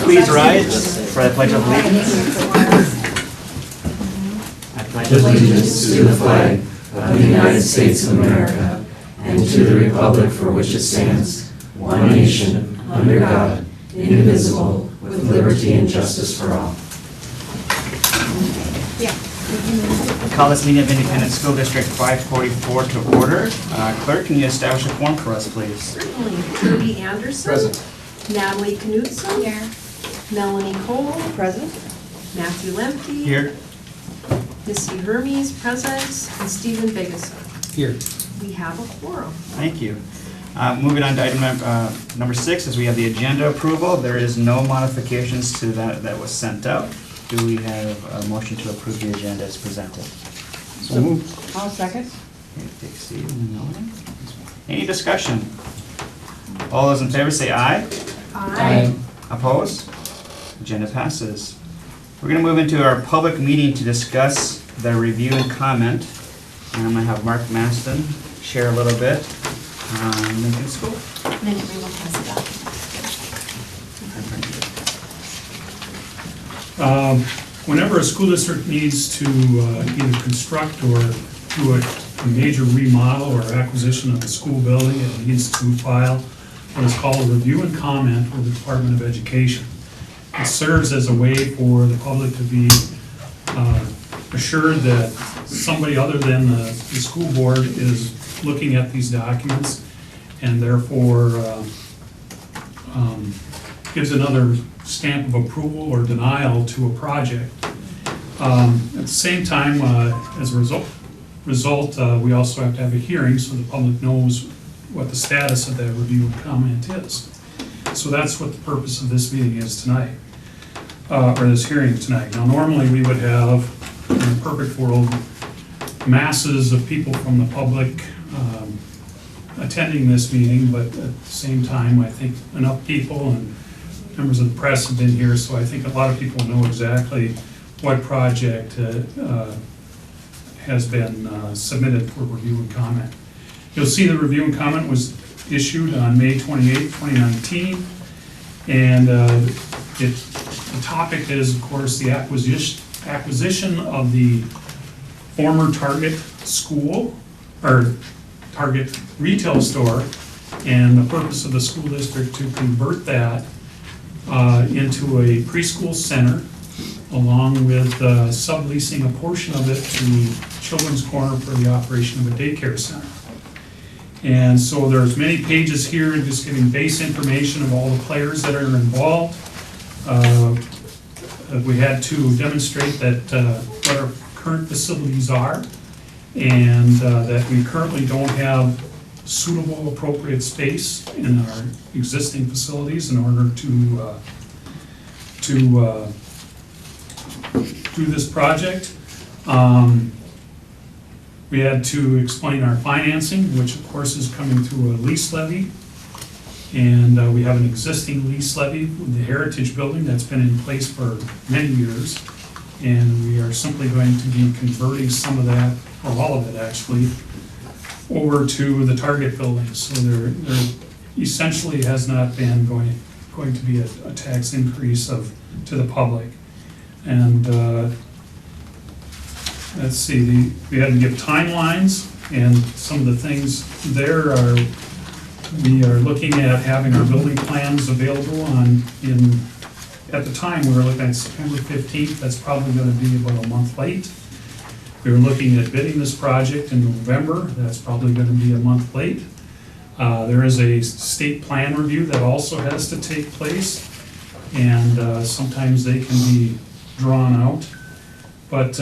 please rise for the Pledge of Allegiance. I pledge Allegiance to the flag of the United States of America and to the republic for which it stands, one nation, under God, indivisible, with liberty and justice for all. Call this meeting of Independent School District 544 to order. Clerk, can you establish a quorum for us, please? Certainly. Kirby Anderson. Present. Natalie Knudsen. Here. Melanie Cole. Present. Matthew Lemke. Here. Misty Hermes, present. And Stephen Fergus. Here. We have a quorum. Thank you. Moving on to item number 6, as we have the agenda approval. There is no modifications to that was sent out. Do we have a motion to approve the agenda as presented? So moved. I'll second. Steve and Melanie. Any discussion? All those in favor say aye. Aye. Opposed? Agenda passes. We're going to move into our public meeting to discuss the review and comment. And I'm going to have Mark Maston share a little bit on Lincoln School. And then everyone has it up. Whenever a school district needs to either construct or do a major remodel or acquisition of a school building, it needs to file what is called a review and comment with the Department of Education. It serves as a way for the public to be assured that somebody other than the school board is looking at these documents and therefore gives another stamp of approval or denial to a project. At the same time, as a result, we also have to have a hearing so the public knows what the status of that review and comment is. So that's what the purpose of this meeting is tonight, or this hearing tonight. Now, normally we would have, in a perfect world, masses of people from the public attending this meeting, but at the same time, I think enough people and members of the press have been here, so I think a lot of people know exactly what project has been submitted for review and comment. You'll see the review and comment was issued on May 28, 2019, and the topic is, of course, the acquisition of the former Target school, or Target retail store, and the purpose of the school district to convert that into a preschool center, along with subleasing a portion of it to Children's Corner for the operation of a daycare center. And so there's many pages here just giving base information of all the players that are involved. We had to demonstrate that what our current facilities are, and that we currently don't have suitable, appropriate space in our existing facilities in order to do this project. We had to explain our financing, which of course is coming through a lease levy. And we have an existing lease levy with the Heritage Building that's been in place for many years. And we are simply going to be converting some of that, or all of it actually, over to the Target building. So there essentially has not been going to be a tax increase to the public. And let's see, we had to give timelines, and some of the things there are, we are looking at having our building plans available at the time we were looking at September 15th. That's probably going to be about a month late. We were looking at bidding this project in November. That's probably going to be a month late. There is a state plan review that also has to take place, and sometimes they can be drawn out. But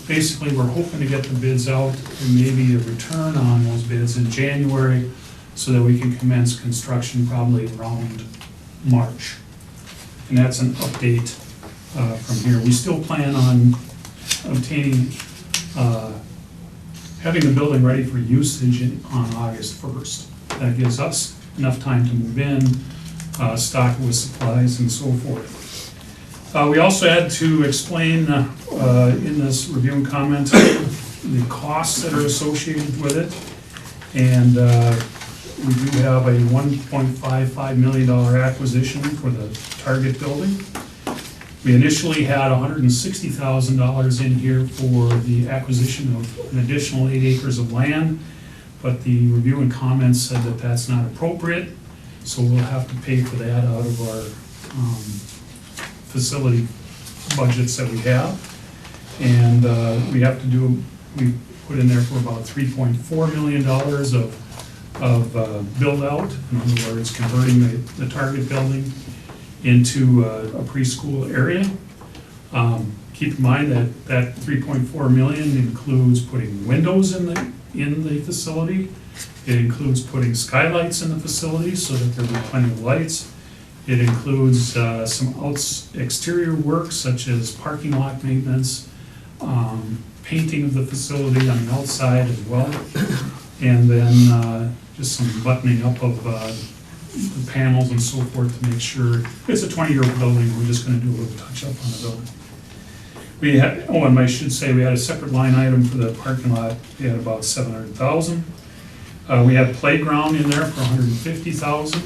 basically, we're hoping to get the bids out and maybe a return on those bids in January so that we can commence construction probably around March. And that's an update from here. We still plan on obtaining, having the building ready for usage on August 1st. That gives us enough time to move in, stock with supplies and so forth. We also had to explain in this review and comment the costs that are associated with it. And we do have a $1.55 million acquisition for the Target building. We initially had $160,000 in here for the acquisition of an additional 8 acres of land, but the review and comments said that that's not appropriate, so we'll have to pay for that out of our facility budgets that we have. And we have to do, we put in there for about $3.4 million of build out. In other words, converting the Target building into a preschool area. Keep in mind that $3.4 million includes putting windows in the facility. It includes putting skylights in the facility so that there will be plenty of lights. It includes some exterior work such as parking lot maintenance, painting of the facility on the outside as well, and then just some buttoning up of the panels and so forth to make sure. It's a 20-year building, we're just gonna do a little touch-up on the building. We had, and I should say, we had a separate line item for the parking lot. We had about $700,000. We had playground in there for $150,000,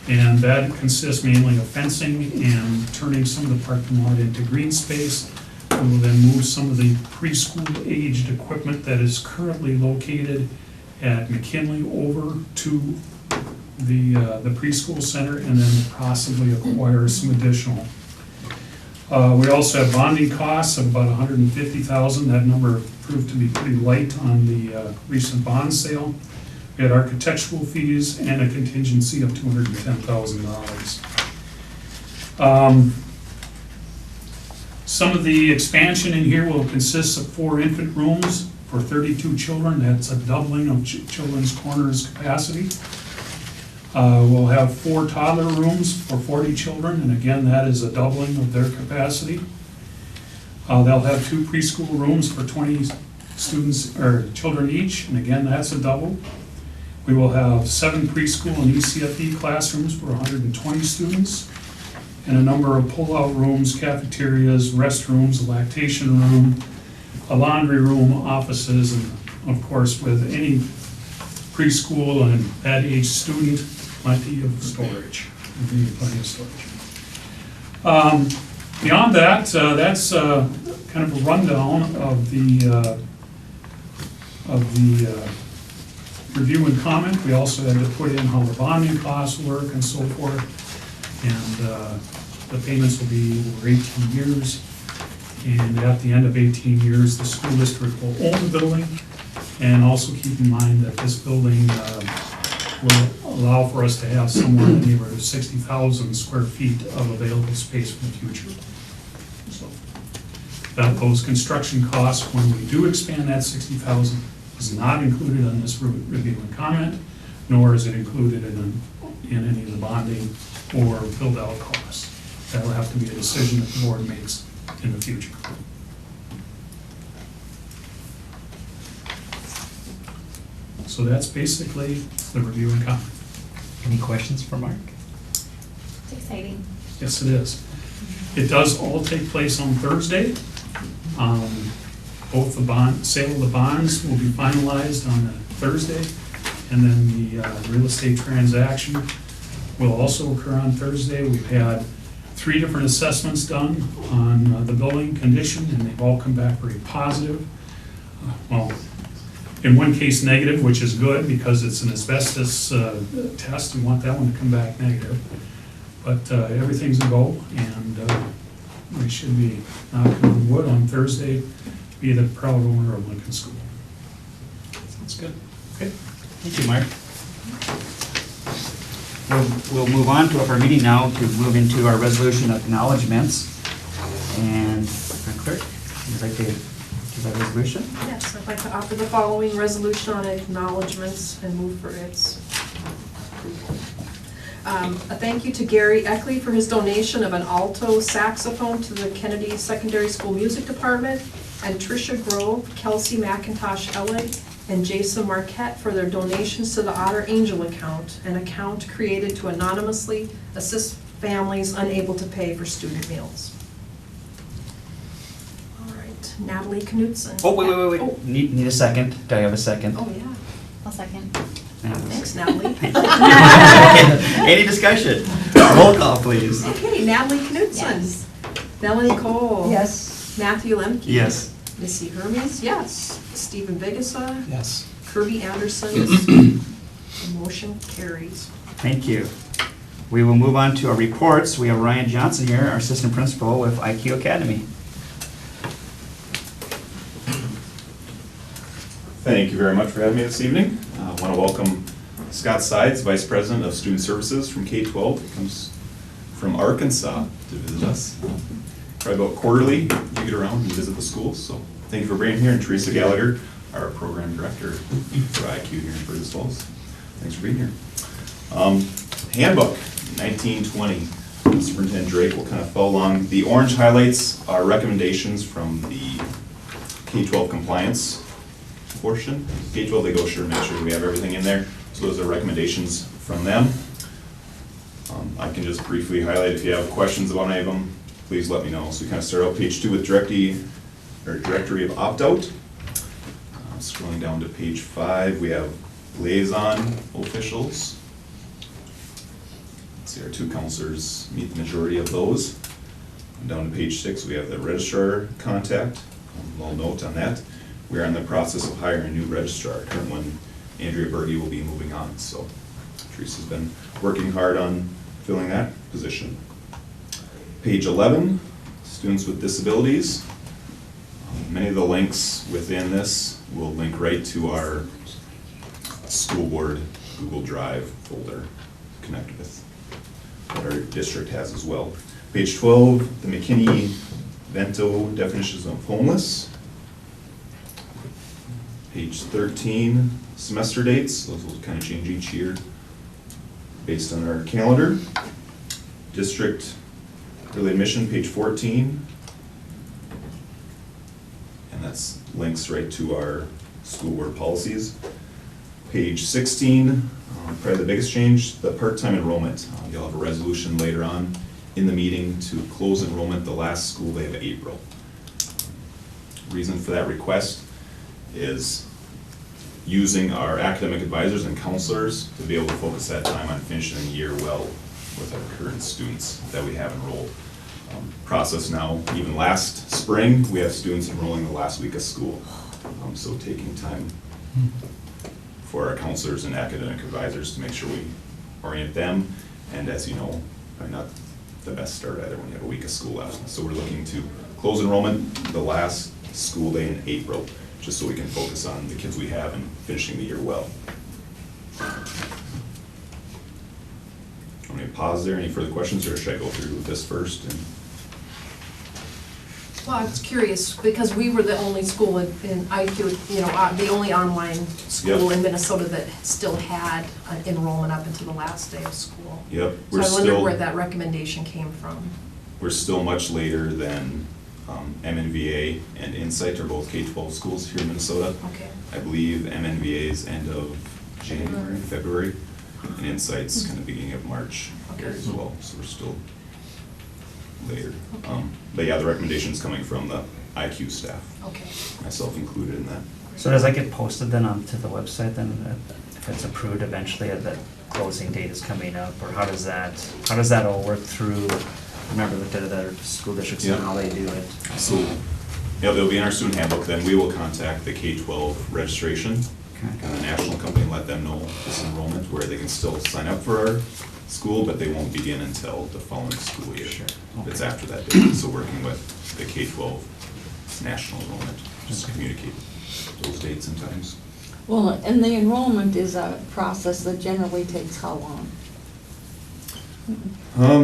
and that consists mainly of fencing and turning some of the parking lot into green space. We will then move some of the preschool-aged equipment that is currently located at McKinley over to the preschool center, and then possibly acquire some additional. We also have bonding costs of about $150,000. That number proved to be pretty light on the recent bond sale. We had architectural fees and a contingency of $210,000. Some of the expansion in here will consist of 4 infant rooms for 32 children. That's a doubling of children's corners capacity. We'll have 4 toddler rooms for 40 children, and again, that is a doubling of their capacity. They'll have 2 preschool rooms for 20 students or children each, and again, that's a double. We will have 7 preschool and ECFE classrooms for 120 students, and a number of pull-out rooms, cafeterias, restrooms, a lactation room, a laundry room, offices, and of course, with any preschool and that age student, plenty of storage. Plenty of storage. Beyond that, that's kind of a rundown of the review and comment. We also had to put in how the bonding costs work and so forth. And the payments will be over 18 years. And at the end of 18 years, the school district will own the building. And also keep in mind that this building will allow for us to have somewhere in the neighborhood of 60,000 square feet of available space for the future. So those construction costs, when we do expand that 60,000, is not included on this review and comment, nor is it included in any of the bonding or build-out costs. That will have to be a decision that the board makes in the future. So that's basically the review and comment. Any questions for Mark? It's exciting. Yes, it is. It does all take place on Thursday. Both the sale of the bonds will be finalized on Thursday, and then the real estate transaction will also occur on Thursday. We've had 3 different assessments done on the building condition, and they've all come back very positive. Well, in one case negative, which is good because it's an asbestos test. We want that one to come back negative. But everything's a go, and we should be knocking on wood on Thursday, be the proud owner of Lincoln School. That's good. Okay. Thank you, Mark. We'll move on to our meeting now to move into our resolution acknowledgements. And Clerk, would you like to give that resolution? Yes, I'd like to offer the following resolution on acknowledgements and move for its approval. A thank you to Gary Eckley for his donation of an alto saxophone to the Kennedy Secondary School Music Department, and Tricia Grove, Kelsey McIntosh Ellig, and Jason Marquette for their donations to the Otter Angel account, an account created to anonymously assist families unable to pay for student meals. All right, Natalie Knutson. Oh, wait. Oh. Need a second. Do I have a second? Oh, yeah. I'll second. Thanks, Natalie. Any discussion? Roll call, please. Okay, Natalie Knutson. Yes. Melanie Cole. Yes. Matthew Lemke. Yes. Missy Hermes, yes. Stephen Vigasa. Yes. Kirby Anderson. The motion carries. Thank you. We will move on to our reports. We have Ryan Johnson here, our assistant principal with IQ Academy. Thank you very much for having me this evening. I want to welcome Scott Sides, Vice President of Student Services from K-12. He comes from Arkansas to visit us. Probably about quarterly, you get around and visit the schools, so thank you for being here. And Teresa Gallagher, our Program Director for IQ here in Fergus Falls. Thanks for being here. Handbook, 1920. Superintendent Drake will kind of follow along. The orange highlights are recommendations from the K-12 compliance portion. K-12, they go sure, make sure we have everything in there. So those are recommendations from them. I can just briefly highlight, if you have questions about any of them, please let me know. So we kind of start out page 2 with directory of opt-out. Scrolling down to page 5, we have liaison officials. Let's see, our 2 counselors meet the majority of those. And down to page 6, we have the registrar contact. A little note on that. We are in the process of hiring a new registrar. Current one, Andrea Berge, will be moving on. So Teresa's been working hard on filling that position. Page 11, students with disabilities. Many of the links within this will link right to our school board Google Drive folder connected with that our district has as well. Page 12, the McKinney-Vento definitions of homeless. Page 13, semester dates. Those will kind of change each year based on our calendar. District early admission, page 14. And that's links right to our school board policies. Page 16, probably the biggest change, the part-time enrollment. You'll have a resolution later on in the meeting to close enrollment the last school day of April. Reason for that request is using our academic advisors and counselors to be able to focus that time on finishing the year well with our current students that we have enrolled. Process now, even last spring, we have students enrolling the last week of school. So taking time for our counselors and academic advisors to make sure we orient them. And as you know, probably not the best start either when you have a week of school left. So we're looking to close enrollment the last school day in April, just so we can focus on the kids we have and finishing the year well. Want me to pause there? Any further questions, or should I go through this first? Well, I was curious, because we were the only school in IQ, the only online school Yep. in Minnesota that still had an enrollment up until the last day of school. Yep, So I wondered where that recommendation came from. we're still much later than MNVA and Insight are both K-12 schools here in Minnesota. Okay. I believe MNVA's end of January, February, and Insight's kind of beginning of March here as well, so we're still later. Okay. But yeah, the recommendation's coming from the IQ staff, Okay. myself included in that. So does that get posted then onto the website then, if it's approved eventually, that closing date is coming up? Or how does that all work through? Remember, looked at other school districts and Yeah. how they do it. So, yeah, they'll be in our student handbook, then we will contact the K-12 registration, Okay. kind of national company, and let them know this enrollment, where they can still sign up for our school, but they won't begin until the following school year. Sure. It's Okay. after that date, so working with the K-12 national enrollment, just to Okay. communicate those dates and times. Well, and the enrollment is a process that generally takes how long?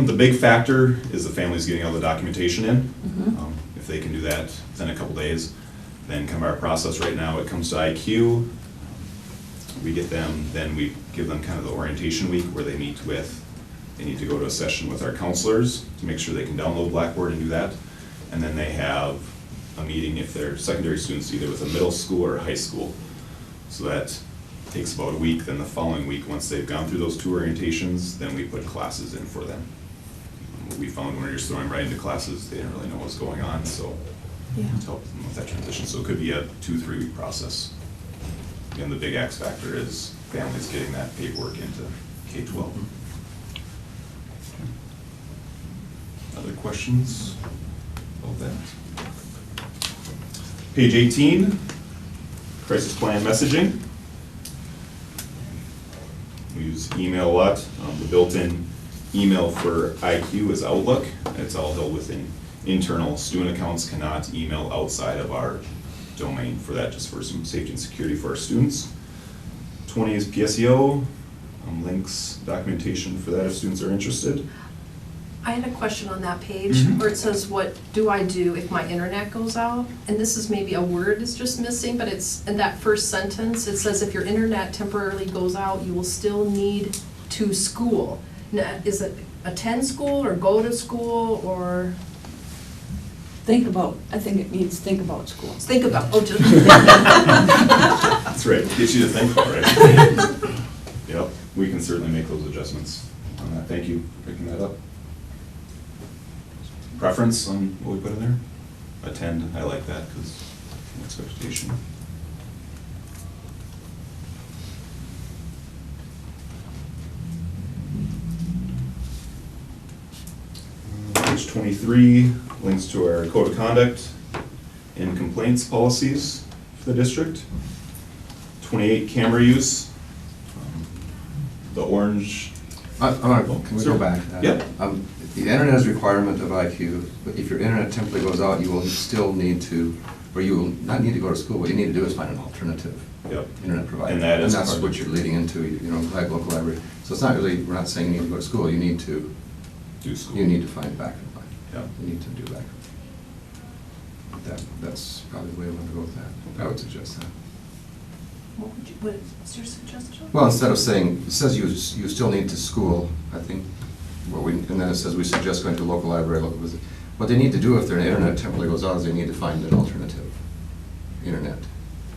The big factor is the families getting all the documentation in. Mhm. If they can do that within a couple days, then come our process right now, it comes to IQ. We get them, then we give them kind of the orientation week where they meet with, they need to go to a session with our counselors to make sure they can download Blackboard and do that. And then they have a meeting if they're secondary students, either with a middle school or a high school. So that takes about a week. Then the following week, once they've gone through those 2 orientations, then we put classes in for them. What we found when we were just throwing right into classes, they didn't really know what's going on, so Yeah. to help them with that transition. So it could be a 2-3 week process. Again, the big X factor is families getting that paperwork into K-12. Other questions about that? Page 18, crisis plan messaging. We use email a lot. The built-in email for IQ is Outlook. It's all held within internal student accounts, cannot email outside of our domain for that, just for some safety and security for our students. 20 is PSEO, links, documentation for that if students are interested. I had a question on that page Mhm. where it says, what do I do if my internet goes out? And this is maybe a word is just missing, but it's in that first sentence, it says if your internet temporarily goes out, you will still need to school. Now, is it attend school or go to school or I think it means think about school. think about, oh, just. That's right, gets you to think about it. Yep, we can certainly make those adjustments on that. Thank you for picking that up. Preference on what we put in there? Attend, I like that because expectation. Page 23, links to our code of conduct and complaints policies for the district. 28, camera use. The orange. Can we go back? Yep. The internet is a requirement of IQ, but if your internet temporarily goes out, you will still need to, or you will not need to go to school. What you need to do is find an alternative Yep. internet provider. And that is that's part of what it. you're leading into, like local library. So it's not really, we're not saying you need to go to school, you need to, Do school. you need to find backup. Yep. You need to do backup. That's probably the way I want to go with that. I would suggest that. What's your suggestion? Well, instead of saying, it says you still need to school, I think, and then it says we suggest going to local library, local visit. What they need to do if their internet temporarily goes out is they need to find an alternative internet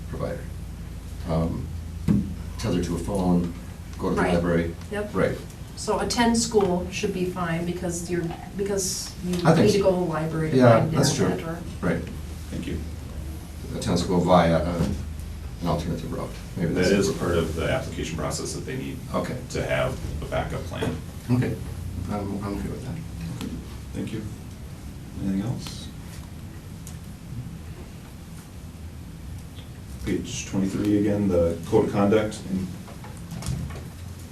provider. Tether to a phone, go to the Right. library. Yep. Right. So attend school should be fine because you I think need to so. go to the library to Yeah, find that's true. internet or. Right. Thank you. Attend school via an alternative route. Maybe That that's- is a part of the application process that they need Okay. to have a backup plan. Okay. I'm okay with that. Thank you. Anything else? Page 23 again, the code of conduct and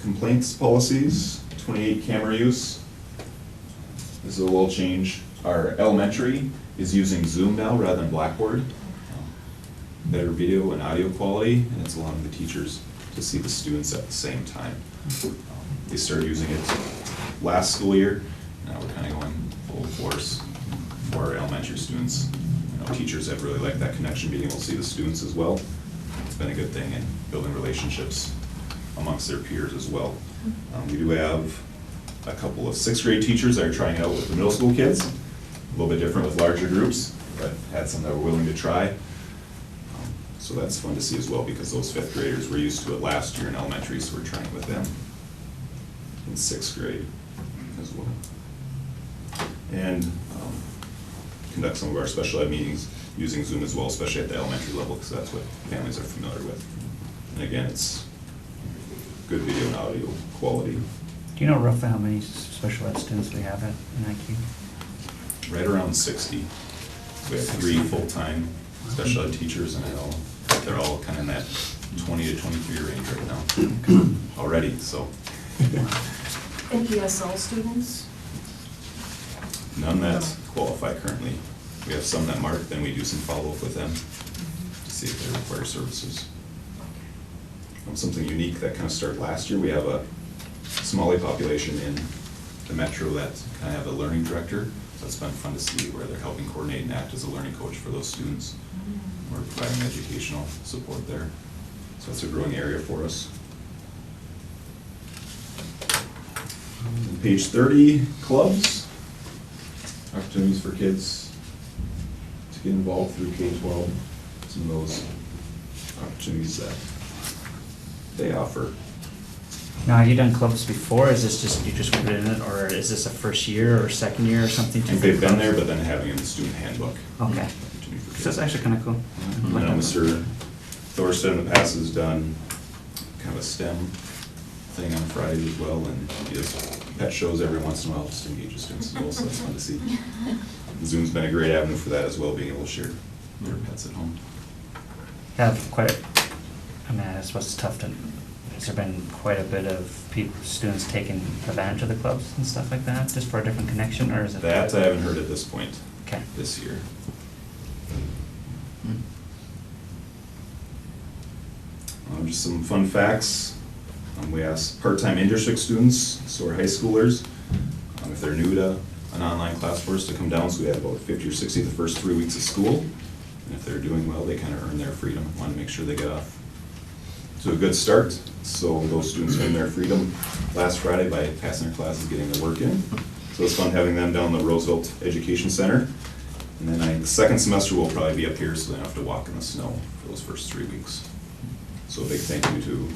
complaints policies. 28, camera use. This is a little change. Our elementary is using Zoom now rather than Blackboard. Better video and audio quality, and it's allowing the teachers to see the students at the same time. They started using it last school year. Now we're kind of going full force for our elementary students. Teachers have really liked that connection, being able to see the students as well. It's been a good thing in building relationships amongst their peers as well. We do have a couple of 6th grade teachers that are trying it out with the middle school kids. A little bit different with larger groups, but had some that were willing to try. So that's fun to see as well, because those 5th graders were used to it last year in elementary, so we're trying with them in 6th grade as well. And conduct some of our special ed meetings using Zoom as well, especially at the elementary level, because that's what families are familiar with. And again, it's good video and audio quality. Do you know roughly how many special ed students we have at NIQ? Right around 60. We have 3 full-time special ed teachers, and they're all kind of in that 20 to 23 range right now already, so. And ESL students? None that qualify currently. We have some that mark, then we do some follow-up with them to see if they require services. Something unique that kind of started last year, we have a Somali population in the metro that kind of have a learning director. So it's been fun to see where they're helping coordinate and act as a learning coach for those students. We're providing educational support there. So it's a growing area for us. Page 30, clubs. Opportunities for kids to get involved through K-12. Some of those opportunities that they offer. Now, have you done clubs before? Is this just, you just put it in it, or is this a first year or second year or something? I think they've been there, but then having it in the student handbook. Okay. Opportunity for So that's kids. actually kind of cool. And then Mr. Thorstead in the past has done kind have a STEM thing on Friday as well, and he does pet shows every once in a while, just to engage the students as well, so that's fun to see. Zoom's been a great avenue for that as well, being able to share their pets at home. Have quite, I mean, I suppose it's tough to, has there been quite a bit of students taking advantage of the clubs and stuff like that, just for a different connection, or is it? That I haven't heard at this point. Okay. This year. Just some fun facts. We asked part-time in-district students, so our high schoolers, if they're new to an online class for us, to come down. So we had about 50 or 60 the first 3 weeks of school. And if they're doing well, they kind of earn their freedom. Want to make sure they get off to a good start. So those students earned their freedom last Friday by passing their classes, getting their work in. So it's fun having them down the Roosevelt Education Center. And then the second semester will probably be up here, so they don't have to walk in the snow for those first 3 weeks. So a big thank you to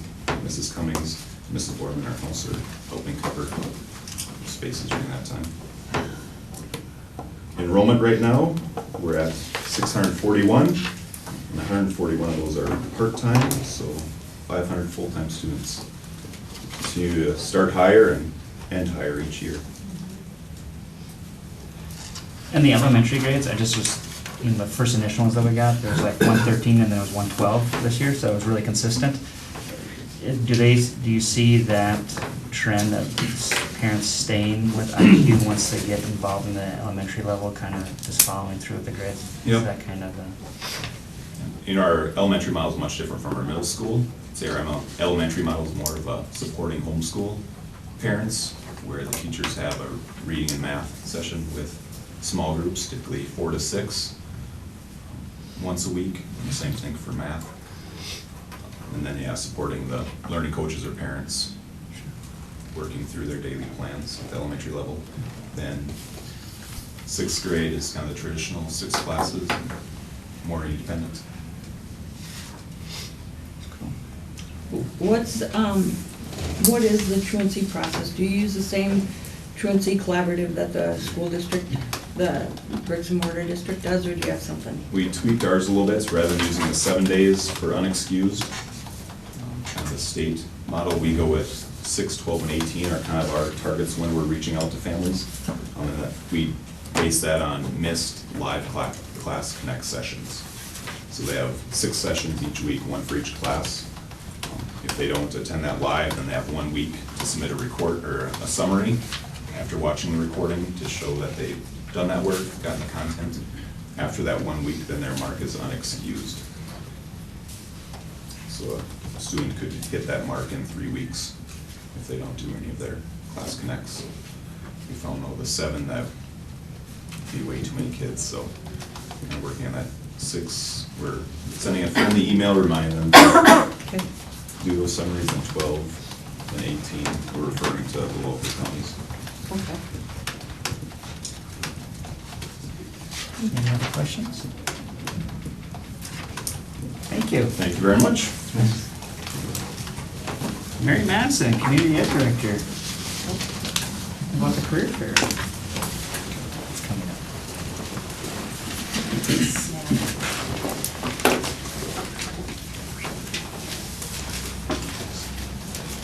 Mrs. Cummings, Mrs. Borman, our counselor, helping cover spaces during that time. Enrollment right now, we're at 641, and 141 of those are part-time, so 500 full-time students. Continue to start higher and end higher each year. And the elementary grades, I just was, in the first initial ones that we got, there was like 113 and then it was 112 this year, so it was really consistent. Do you see that trend of parents staying with IQ once they get involved in the elementary level, kind of just following through with the grades? Yep. Is that kind of Our elementary model is much different from our middle school. Say our elementary model is more of a supporting homeschool parents, where the teachers have a reading and math session with small groups, typically 4 to 6, once a week, and the same thing for math. And then, supporting the learning coaches or parents, working through their daily plans at the elementary level. Then 6th grade is kind of the traditional 6 classes, and more independent. What is the truancy process? Do you use the same truancy collaborative that the school district, the bricks and mortar district does, or do you have something? We tweaked ours a little bit, so rather than using the 7 days for unexcused, kind of the state model, we go with 6, 12, and 18 are kind of our targets when we're reaching out to families. And we base that on missed live class connect sessions. So they have 6 sessions each week, 1 for each class. If they don't attend that live, then they have 1 week to submit a report or a summary after watching the recording to show that they've done that work, gotten the content. After that 1 week, then their mark is unexcused. So a student could hit that mark in 3 weeks if they don't do any of their class connects. We found the 7 that would be way too many kids, so we're working on that. 6, we're sending a friendly email reminding them Okay. do those summaries, in 12 and 18, we're referring to the local counties. Okay. Any other questions? Thank you. Thank you very much. Mary Madison, Community Ed Director. About the career fair. It's coming up.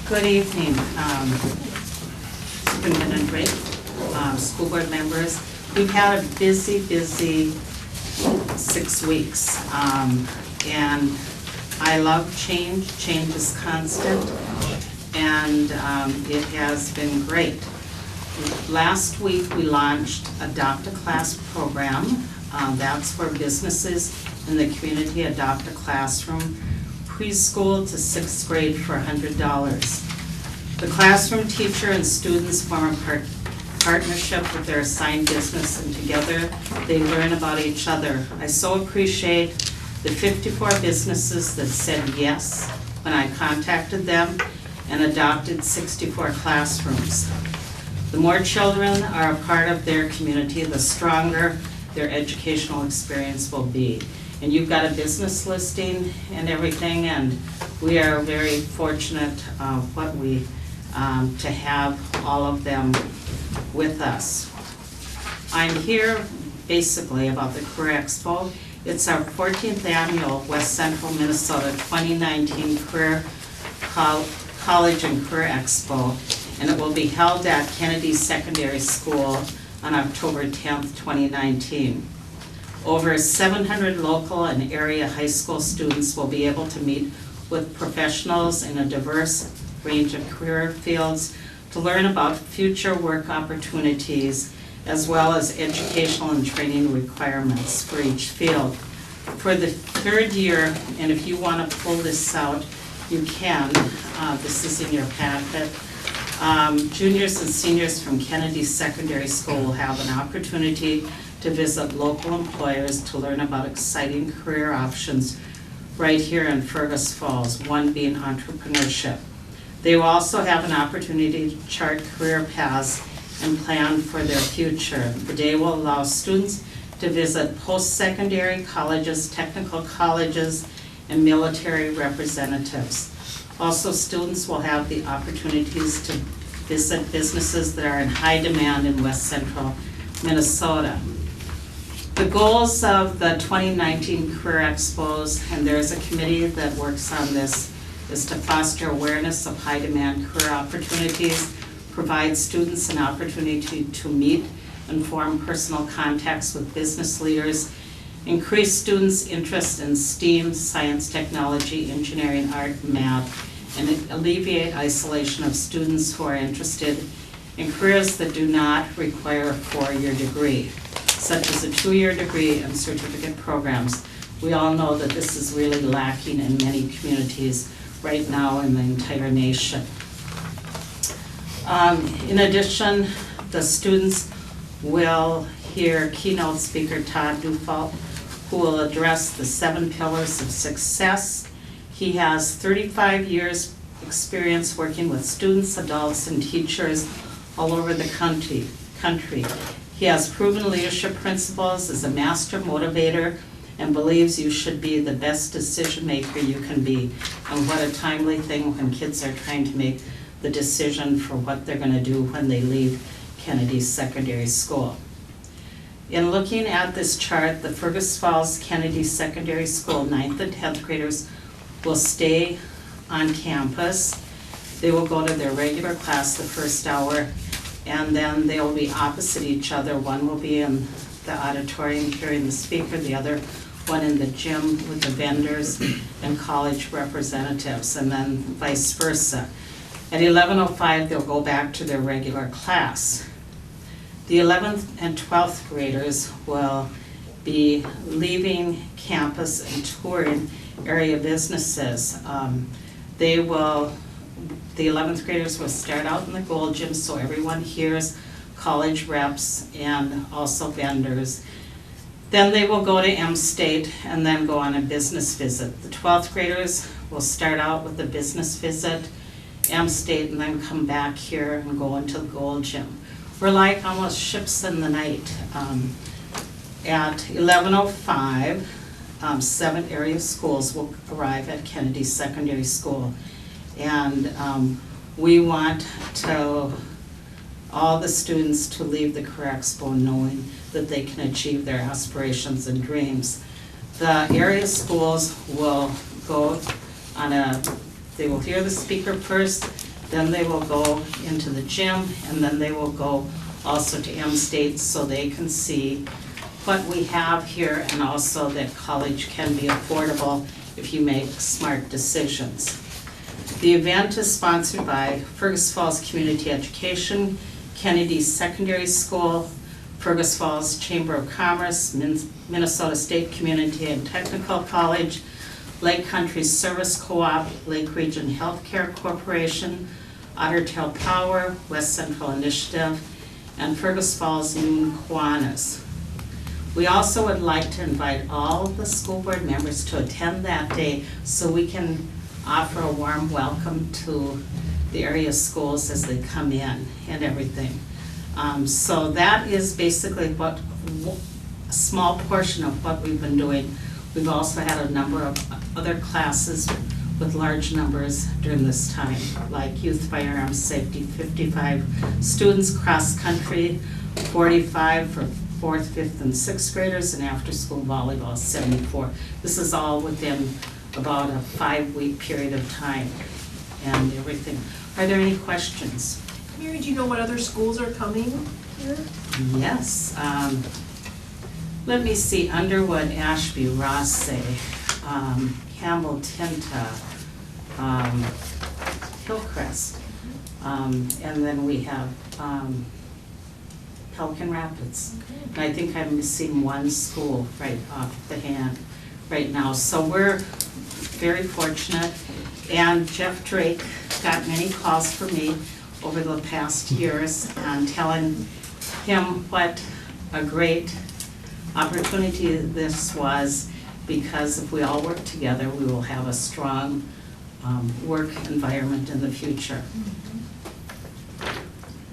Good evening, Superintendent Drake, school board members. We've had a busy 6 weeks, and I love change. Change is constant, and it has been great. Last week, we launched Adopt a Class program. That's for businesses in the community, adopt a classroom, preschool to 6th grade for $100. The classroom teacher and students form a partnership with their assigned business, and together they learn about each other. I so appreciate the 54 businesses that said yes when I contacted them and adopted 64 classrooms. The more children are a part of their community, the stronger their educational experience will be. And you've got a business listing and everything, and we are very fortunate to have all of them with us. I'm here basically about the Career Expo. It's our 14th annual West Central Minnesota 2019 Career College and Career Expo, and it will be held at Kennedy Secondary School on October 10th, 2019. Over 700 local and area high school students will be able to meet with professionals in a diverse range of career fields to learn about future work opportunities as well as educational and training requirements for each field. For the third year, and if you want to pull this out, you can. This is in your packet. Juniors and seniors from Kennedy Secondary School will have an opportunity to visit local employers to learn about exciting career options right here in Fergus Falls, one being entrepreneurship. They will also have an opportunity to chart career paths and plan for their future. The day will allow students to visit post-secondary colleges, technical colleges, and military representatives. Also, students will have the opportunities to visit businesses that are in high demand in West Central Minnesota. The goals of the 2019 Career Expos, and there's a committee that works on this, is to foster awareness of high demand career opportunities, provide students an opportunity to meet and form personal contacts with business leaders, increase students' interest in STEAM, science, technology, engineering, art, and math, and alleviate isolation of students who are interested in careers that do not require a 4-year degree, such as a 2-year degree and certificate programs. We all know that this is really lacking in many communities right now in the entire nation. In addition, the students will hear keynote speaker Todd Dufault, who will address the 7 pillars of success. He has 35 years experience working with students, adults, and teachers all over the country. He has proven leadership principles, is a master motivator, and believes you should be the best decision maker you can be. And what a timely thing when kids are trying to make the decision for what they're going to do when they leave Kennedy Secondary School. In looking at this chart, the Fergus Falls Kennedy Secondary School 9th and 10th graders will stay on campus. They will go to their regular class the first hour, and then they will be opposite each other. One will be in the auditorium hearing the speaker, the other one in the gym with the vendors and college representatives, and then vice versa. At 11:05, they'll go back to their regular class. The 11th and 12th graders will be leaving campus and touring area businesses. The 11th graders will start out in the Gold Gym so everyone hears college reps and also vendors. Then they will go to M-State and then go on a business visit. The 12th graders will start out with a business visit, M-State, and then come back here and go into the Gold Gym. We're like almost ships in the night. At 11:05, 7 area schools will arrive at Kennedy Secondary School. And we want all the students to leave the Career Expo knowing that they can achieve their aspirations and dreams. The area schools will go they will hear the speaker first, then they will go into the gym, and then they will go also to M-State so they can see what we have here, and also that college can be affordable if you make smart decisions. The event is sponsored by Fergus Falls Community Education, Kennedy Secondary School, Fergus Falls Chamber of Commerce, Minnesota State Community and Technical College, Lake Country Service Co-op, Lake Region Healthcare Corporation, Otter Tail Power, West Central Initiative, and Fergus Falls Noon Kiwanis. We also would like to invite all the school board members to attend that day so we can offer a warm welcome to the area schools as they come in and everything. So that is basically a small portion of what we've been doing. We've also had a number of other classes with large numbers during this time, like youth firearms safety, 55 students, cross country, 45 for 4th, 5th, and 6th graders, and after school volleyball, 74. This is all within about a 5-week period of time. and everything. Are there any questions? Mary, do you know what other schools are coming here? Yes. Let me see, Underwood, Ashby, Rossay, Campbell, Tinta, Hillcrest, and then we have Pelican Rapids. And I think I'm missing one school right off the hand right now. So we're very fortunate. And Jeff Drake got many calls from me over the past years and telling him what a great opportunity this was, because if we all work together, we will have a strong work environment in the future.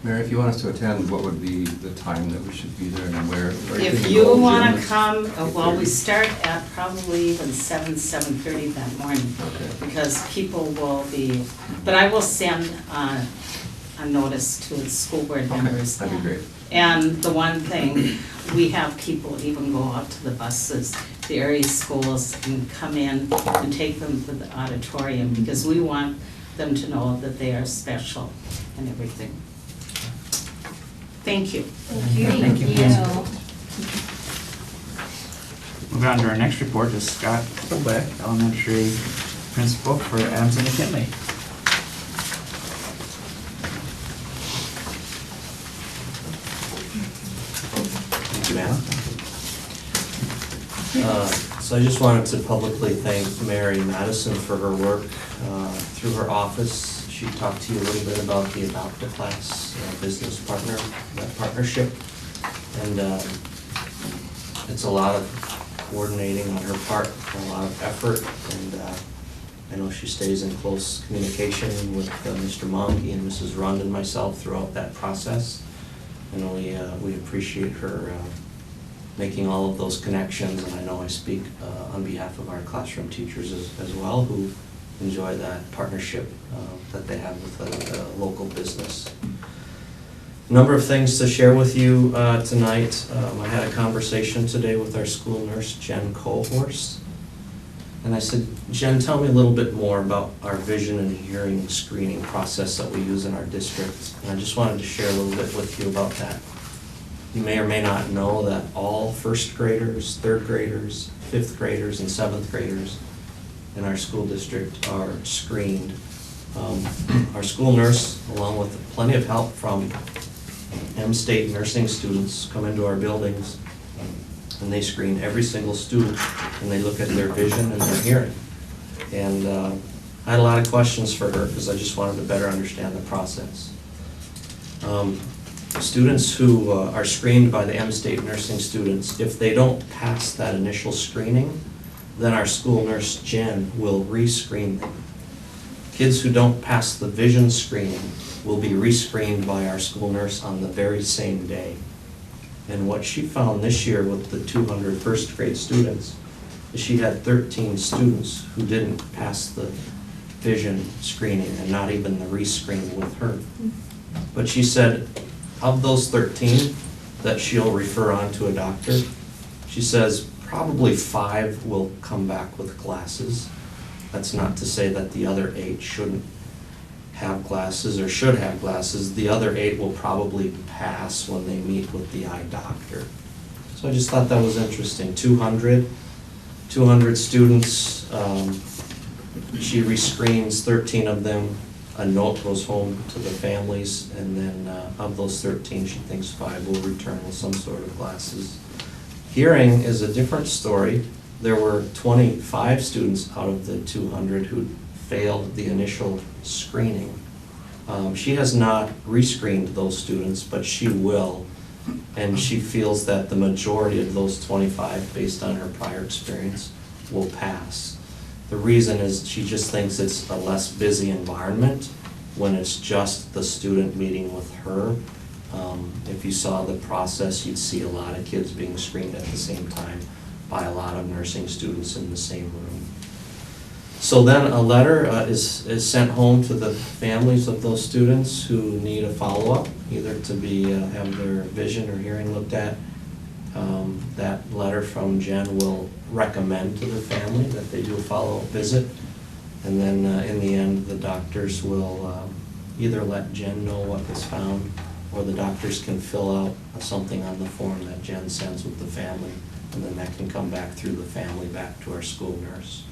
Mary, if you want us to attend, what would be the time that we should be there and where? If you want to come, well, we start at probably even 7:30 that morning, Okay. because people will be, but I will send a notice to the school board members. That'd be great. And the one thing, we have people even go out to the buses, the area schools, and come in and take them to the auditorium, because we want them to know that they are special and everything. Thank you. Thank you. Moving on to our next report is Scott Colbeck, elementary principal for Adams and McKinley. Thank you, ma'am. So I just wanted to publicly thank Mary Madison for her work through her office. She talked to you a little bit about the Adopt a Class business partnership. And it's a lot of coordinating on her part, a lot of effort, and I know she stays in close communication with Mr. Monge and Mrs. Rund and myself throughout that process. And we appreciate her making all of those connections, and I know I speak on behalf of our classroom teachers as well, who enjoy that partnership that they have with a local business. A number of things to share with you tonight. I had a conversation today with our school nurse, Jen Cohorst, and I said, Jen, tell me a little bit more about our vision and hearing screening process that we use in our district. And I just wanted to share a little bit with you about that. You may or may not know that all first graders, third graders, fifth graders, and seventh graders in our school district are screened. Our school nurse, along with plenty of help from M-State nursing students, come into our buildings and they screen every single student, and they look at their vision and their hearing. And I had a lot of questions for her because I just wanted to better understand the process. Students who are screened by the M-State nursing students, if they don't pass that initial screening, then our school nurse, Jen, will re-screen them. Kids who don't pass the vision screening will be re-screened by our school nurse on the very same day. And what she found this year with the 200 first grade students is she had 13 students who didn't pass the vision screening and not even the re-screen with her. But she said, of those 13 that she'll refer on to a doctor, she says probably 5 will come back with glasses. That's not to say that the other 8 shouldn't have glasses or should have glasses. The other 8 will probably pass when they meet with the eye doctor. So I just thought that was interesting. 200 students, she rescreens 13 of them. A note goes home to the families, and then of those 13, she thinks 5 will return with some sort of glasses. Hearing is a different story. There were 25 students out of the 200 who failed the initial screening. She has not rescreened those students, but she will, and she feels that the majority of those 25, based on her prior experience, will pass. The reason is she just thinks it's a less busy environment when it's just the student meeting with her. If you saw the process, you'd see a lot of kids being screened at the same time by a lot of nursing students in the same room. So then a letter is sent home to the families of those students who need a follow-up, either to be have their vision or hearing looked at. That letter from Jen will recommend to the family that they do a follow-up visit. And then in the end, the doctors will either let Jen know what was found, or the doctors can fill out something on the form that Jen sends with the family, and then that can come back through the family back to our school nurse.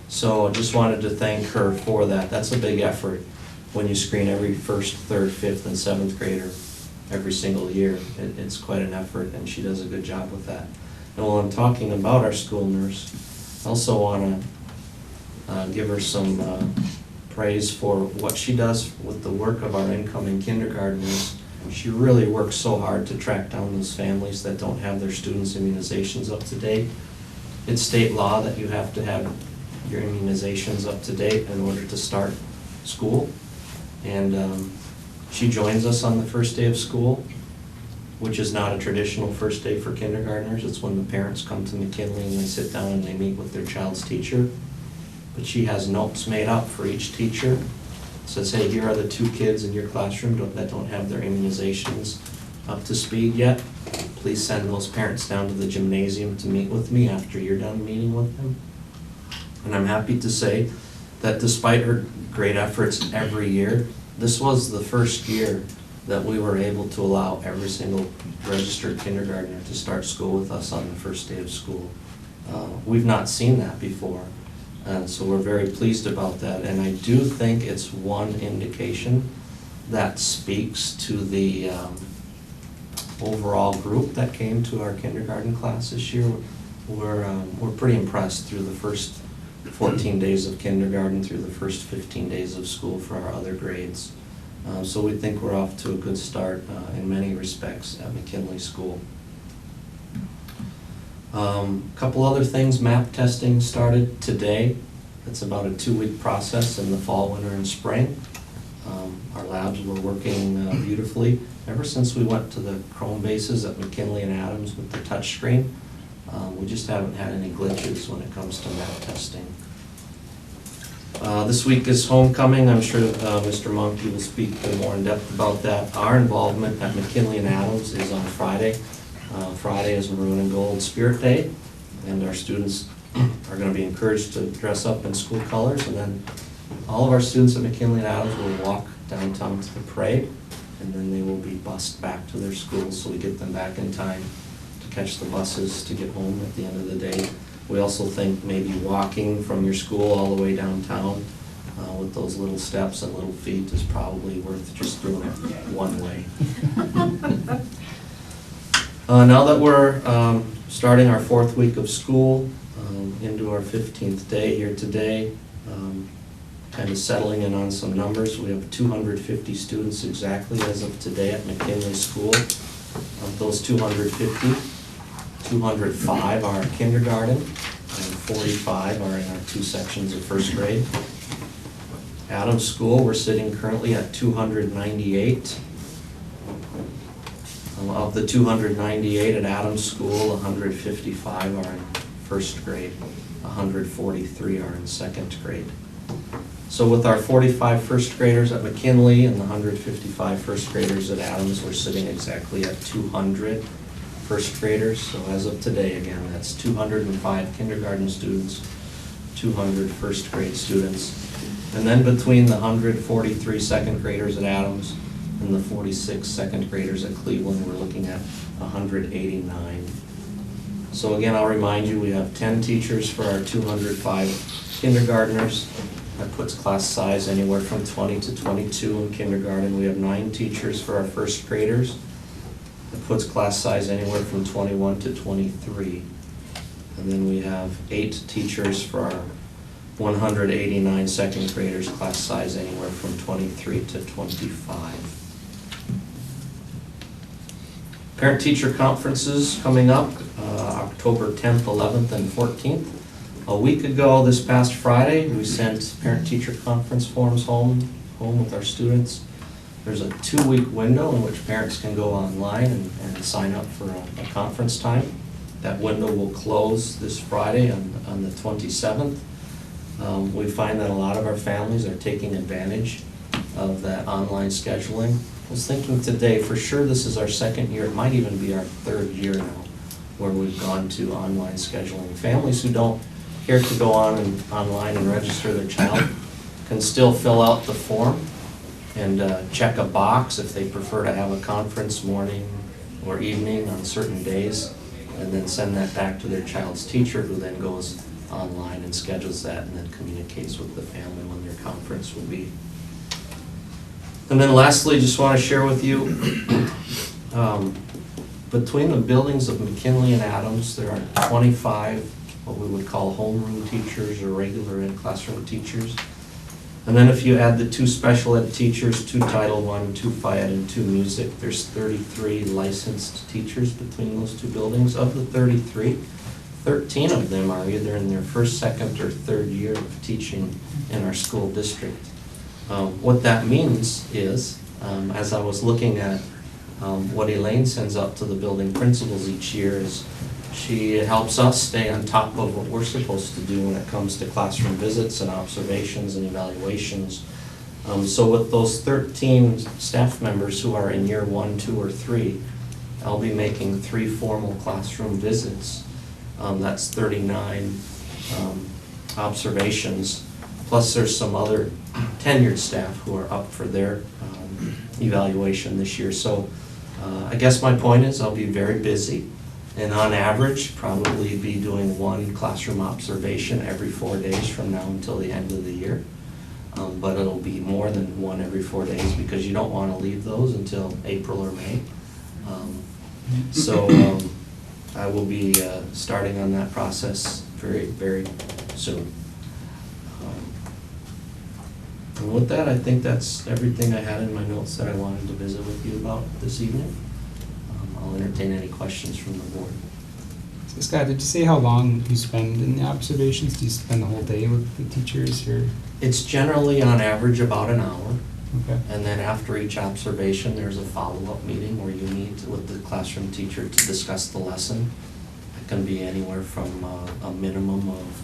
So I just wanted to thank her for that. That's a big effort when you screen every first, third, fifth, and seventh grader every single year. It's quite an effort, and she does a good job with that. And while I'm talking about our school nurse, I also want to give her some praise for what she does with the work of our incoming kindergartners. She really works so hard to track down those families that don't have their students' immunizations up to date. It's state law that you have to have your immunizations up to date in order to start school. And she joins us on the first day of school, which is not a traditional first day for kindergartners. It's when the parents come to McKinley and they sit down and they meet with their child's teacher. But she has notes made up for each teacher. It says, hey, here are the 2 kids in your classroom that don't have their immunizations up to speed yet. Please send those parents down to the gymnasium to meet with me after you're done meeting with them. And I'm happy to say that despite her great efforts every year, this was the first year that we were able to allow every single registered kindergartner to start school with us on the first day of school. We've not seen that before, and so we're very pleased about that. And I do think it's one indication that speaks to the overall group that came to our kindergarten class this year. We're pretty impressed through the first 14 days of kindergarten, through the first 15 days of school for our other grades. So we think we're off to a good start in many respects at McKinley School. Couple other things, MAP testing started today. It's about a 2-week process in the fall, winter, and spring. Our labs were working beautifully. Ever since we went to the Chrome bases at McKinley and Adams with the touchscreen, we just haven't had any glitches when it comes to MAP testing. This week is homecoming. I'm sure Mr. Monkey will speak more in depth about that. Our involvement at McKinley and Adams is on Friday. Friday is Maroon and Gold Spirit Day, and our students are going to be encouraged to dress up in school colors, and then all of our students at McKinley and Adams will walk downtown to the parade, and then they will be bused back to their schools, so we get them back in time to catch the buses to get home at the end of the day. We also think maybe walking from your school all the way downtown with those little steps and little feet is probably worth just doing it one way. Now that we're starting our 4th week of school, into our 15th day here today, kind of settling in on some numbers. We have 250 students exactly as of today at McKinley School. Of those 250, 205 are in kindergarten, and 45 are in our 2 sections of first grade. Adams School, we're sitting currently at 298. Of the 298 at Adams School, 155 are in first grade, 143 are in 2nd grade. So with our 45 first graders at McKinley and the 155 first graders at Adams, we're sitting exactly at 200 first graders. So as of today, again, that's 205 kindergarten students, 200 first grade students. And then between the 143 second graders at Adams and the 46 second graders at Cleveland, we're looking at 189. So again, I'll remind you, we have 10 teachers for our 205 kindergartners. That puts class size anywhere from 20 to 22 in kindergarten. We have 9 teachers for our first graders. That puts class size anywhere from 21 to 23. And then we have 8 teachers for our 189 second graders, class size anywhere from 23 to 25. Parent-teacher conferences coming up, October 10th, 11th, and 14th. A week ago, this past Friday, we sent parent-teacher conference forms home with our students. There's a 2-week window in which parents can go online and sign up for a conference time. That window will close this Friday on the 27th. We find that a lot of our families are taking advantage of that online scheduling. I was thinking today, for sure this is our 2nd year, it might even be our 3rd year now, where we've gone to online scheduling. Families who don't care to go online and register their child can still fill out the form and check a box if they prefer to have a conference morning or evening on certain days, and then send that back to their child's teacher, who then goes online and schedules that and then communicates with the family when their conference will be. And then lastly, just want to share with you, between the buildings of McKinley and Adams, there are 25 what we would call homeroom teachers or regular ed classroom teachers. And then if you add the 2 special ed teachers, 2 Title I, 2 Phi Ed, and 2 music, there's 33 licensed teachers between those 2 buildings. Of the 33, 13 of them are either in their first, second, or third year of teaching in our school district. What that means is, as I was looking at what Elaine sends out to the building principals each year, is she helps us stay on top of what we're supposed to do when it comes to classroom visits and observations and evaluations. So with those 13 staff members who are in year 1, 2, or 3, I'll be making 3 formal classroom visits. That's 39 observations, plus there's some other tenured staff who are up for their evaluation this year. So I guess my point is I'll be very busy, and on average probably be doing 1 classroom observation every 4 days from now until the end of the year. But it'll be more than 1 every 4 days, because you don't want to leave those until April or May. So I will be starting on that process very, very soon. And with that, I think that's everything I had in my notes that I wanted to visit with you about this evening. I'll entertain any questions from the board. So Scott, did you say how long you spend in the observations? Do you spend the whole day with the teachers, or? It's generally on average about an hour. Okay. And then after each observation, there's a follow-up meeting where you meet with the classroom teacher to discuss the lesson. It can be anywhere from a minimum of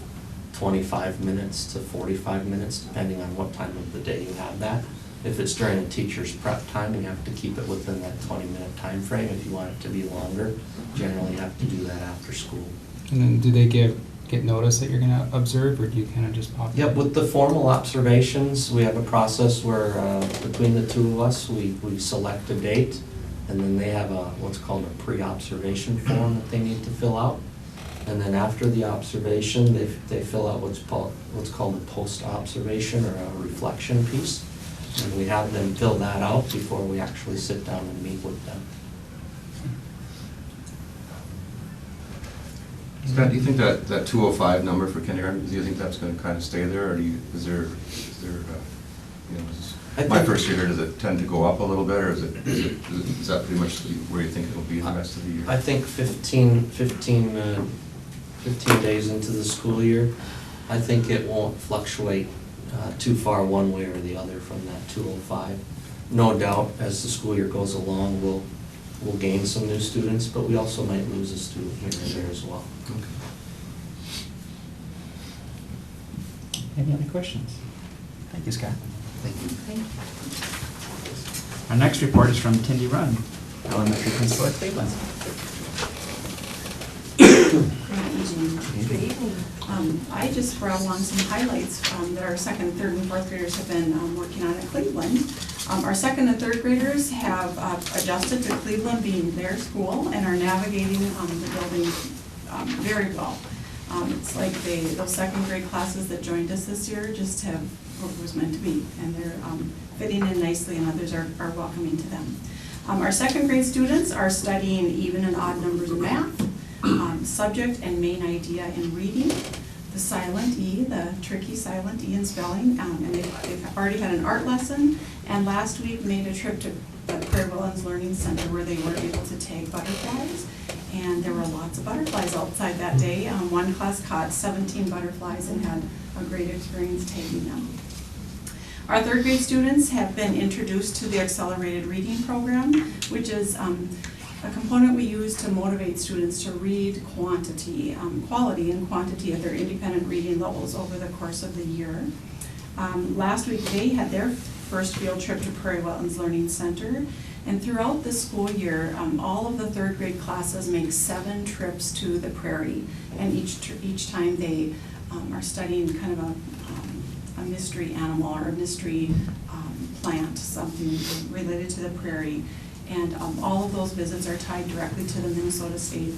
25 minutes to 45 minutes, depending on what time of the day you have that. If it's during a teacher's prep time, we have to keep it within that 20-minute time frame. If you want it to be longer, generally you have to do that after school. And then do they get notice that you're going to observe, or do you kind of just pop Yep, in? with the formal observations, we have a process where between the 2 of us, we select a date, and then they have what's called a pre-observation form that they need to fill out. And then after the observation, they fill out what's called a post-observation or a reflection piece. And we have them fill that out before we actually sit down and meet with them. Scott, do you think that 205 number for kindergarten, do you think that's going to kind of stay there, or is there my first year here, does it tend to go up a little bit, or is that pretty much where you think it'll be the rest of the year? I think 15 days into the school year, I think it won't fluctuate too far one way or the other from that 205. No doubt, as the school year goes along, we'll gain some new students, but we also might lose a student here and there as well. Okay. Any other questions? Thank you, Scott. Thank you. Thank you. Our next report is from Tindy Run, elementary principal at Cleveland. Good evening. I just brought along some highlights that our 2nd, 3rd, and 4th graders have been working on at Cleveland. Our 2nd and 3rd graders have adjusted to Cleveland being their school and are navigating the building very well. It's like those 2nd grade classes that joined us this year just have what was meant to be, and they're fitting in nicely, and others are welcoming to them. Our 2nd grade students are studying even and odd numbers in math, subject and main idea in reading, the silent E, the tricky silent E in spelling, and they've already had an art lesson, and last week made a trip to the Prairie Woodlands Learning Center where they were able to tag butterflies, and there were lots of butterflies outside that day. One class caught 17 butterflies and had a great experience tagging them. Our 3rd grade students have been introduced to the accelerated reading program, which is a component we use to motivate students to read quality and quantity of their independent reading levels over the course of the year. Last week they had their first field trip to Prairie Woodlands Learning Center, and throughout the school year, all of the 3rd grade classes make 7 trips to the prairie, and each time they are studying kind of a mystery animal or a mystery plant, something related to the prairie. And all of those visits are tied directly to the Minnesota State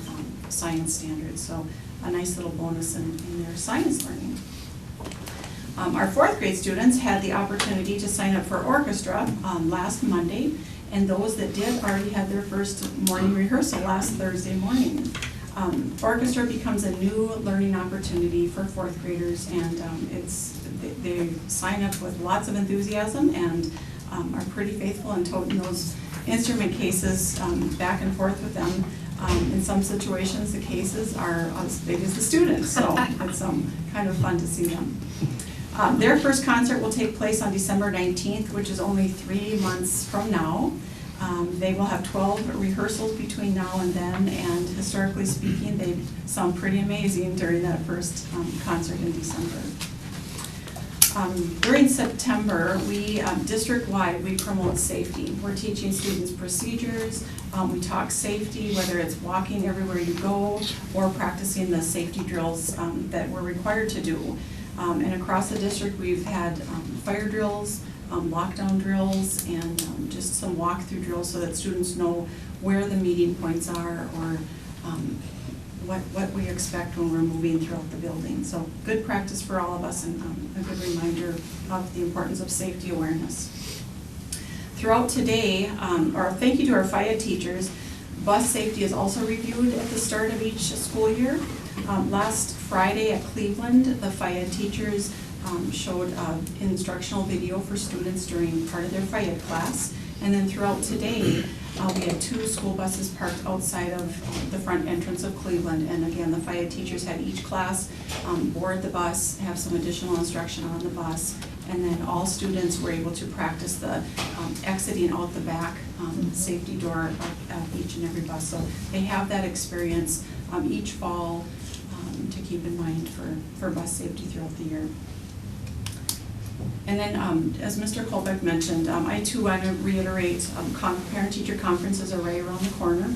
science standards, so a nice little bonus in their science learning. Our fourth grade students had the opportunity to sign up for orchestra last Monday, and those that did already had their first morning rehearsal last Thursday morning. Orchestra becomes a new learning opportunity for fourth graders, and they sign up with lots of enthusiasm and are pretty faithful in toting those instrument cases back and forth with them. In some situations, the cases are as big as the students, so it's kind of fun to see them. Their first concert will take place on December 19th, which is only 3 months from now. They will have 12 rehearsals between now and then, and historically speaking, they sound pretty amazing during that first concert in December. During September, district-wide, we promote safety. We're teaching students procedures, we talk safety, whether it's walking everywhere you go or practicing the safety drills that we're required to do. And across the district, we've had fire drills, lockdown drills, and just some walkthrough drills so that students know where the meeting points are or what we expect when we're moving throughout the building. So good practice for all of us and a good reminder of the importance of safety awareness. Throughout today, thank you to our FIA teachers. Bus safety is also reviewed at the start of each school year. Last Friday at Cleveland, the FIA teachers showed instructional video for students during part of their FIA class. And then throughout today, we had 2 school buses parked outside of the front entrance of Cleveland. And again, the FIA teachers had each class board the bus, have some additional instruction on the bus, and then all students were able to practice the exiting out the back safety door of each and every bus. So they have that experience each fall to keep in mind for bus safety throughout the year. And then, as Mr. Colbeck mentioned, I too want to reiterate, parent-teacher conferences are right around the corner,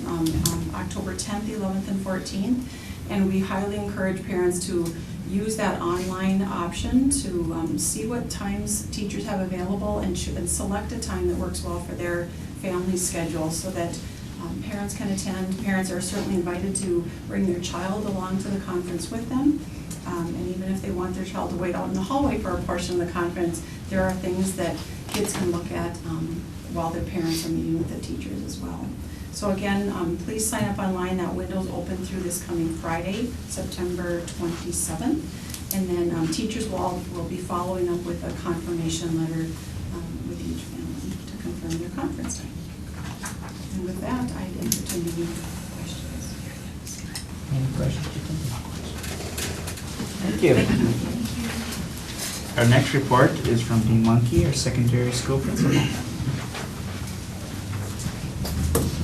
October 10th, 11th, and 14th. And we highly encourage parents to use that online option to see what times teachers have available and select a time that works well for their family schedule so that parents can attend. Parents are certainly invited to bring their child along to the conference with them. And even if they want their child to wait out in the hallway for a portion of the conference, there are things that kids can look at while their parents are meeting with the teachers as well. So again, please sign up online. That window's open through this coming Friday, September 27th. And then teachers will be following up with a confirmation letter with each family to confirm their conference time. And with that, I'd entertain any questions. Any questions? Thank you. Our next report is from Dean Monkey, our secondary school principal.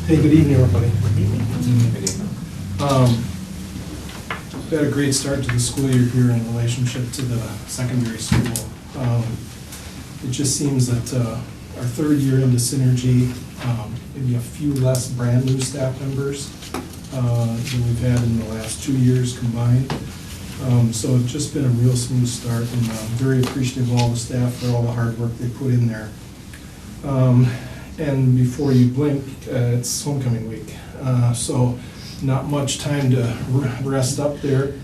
Hey, good evening, everybody. We had a great start to the school year here in relationship to the secondary school. It just seems that our third year into Synergy, maybe a few less brand new staff members than we've had in the last 2 years combined. So it's just been a real smooth start, and I'm very appreciative of all the staff for all the hard work they put in there. And before you blink, it's homecoming week. So not much time to rest up there.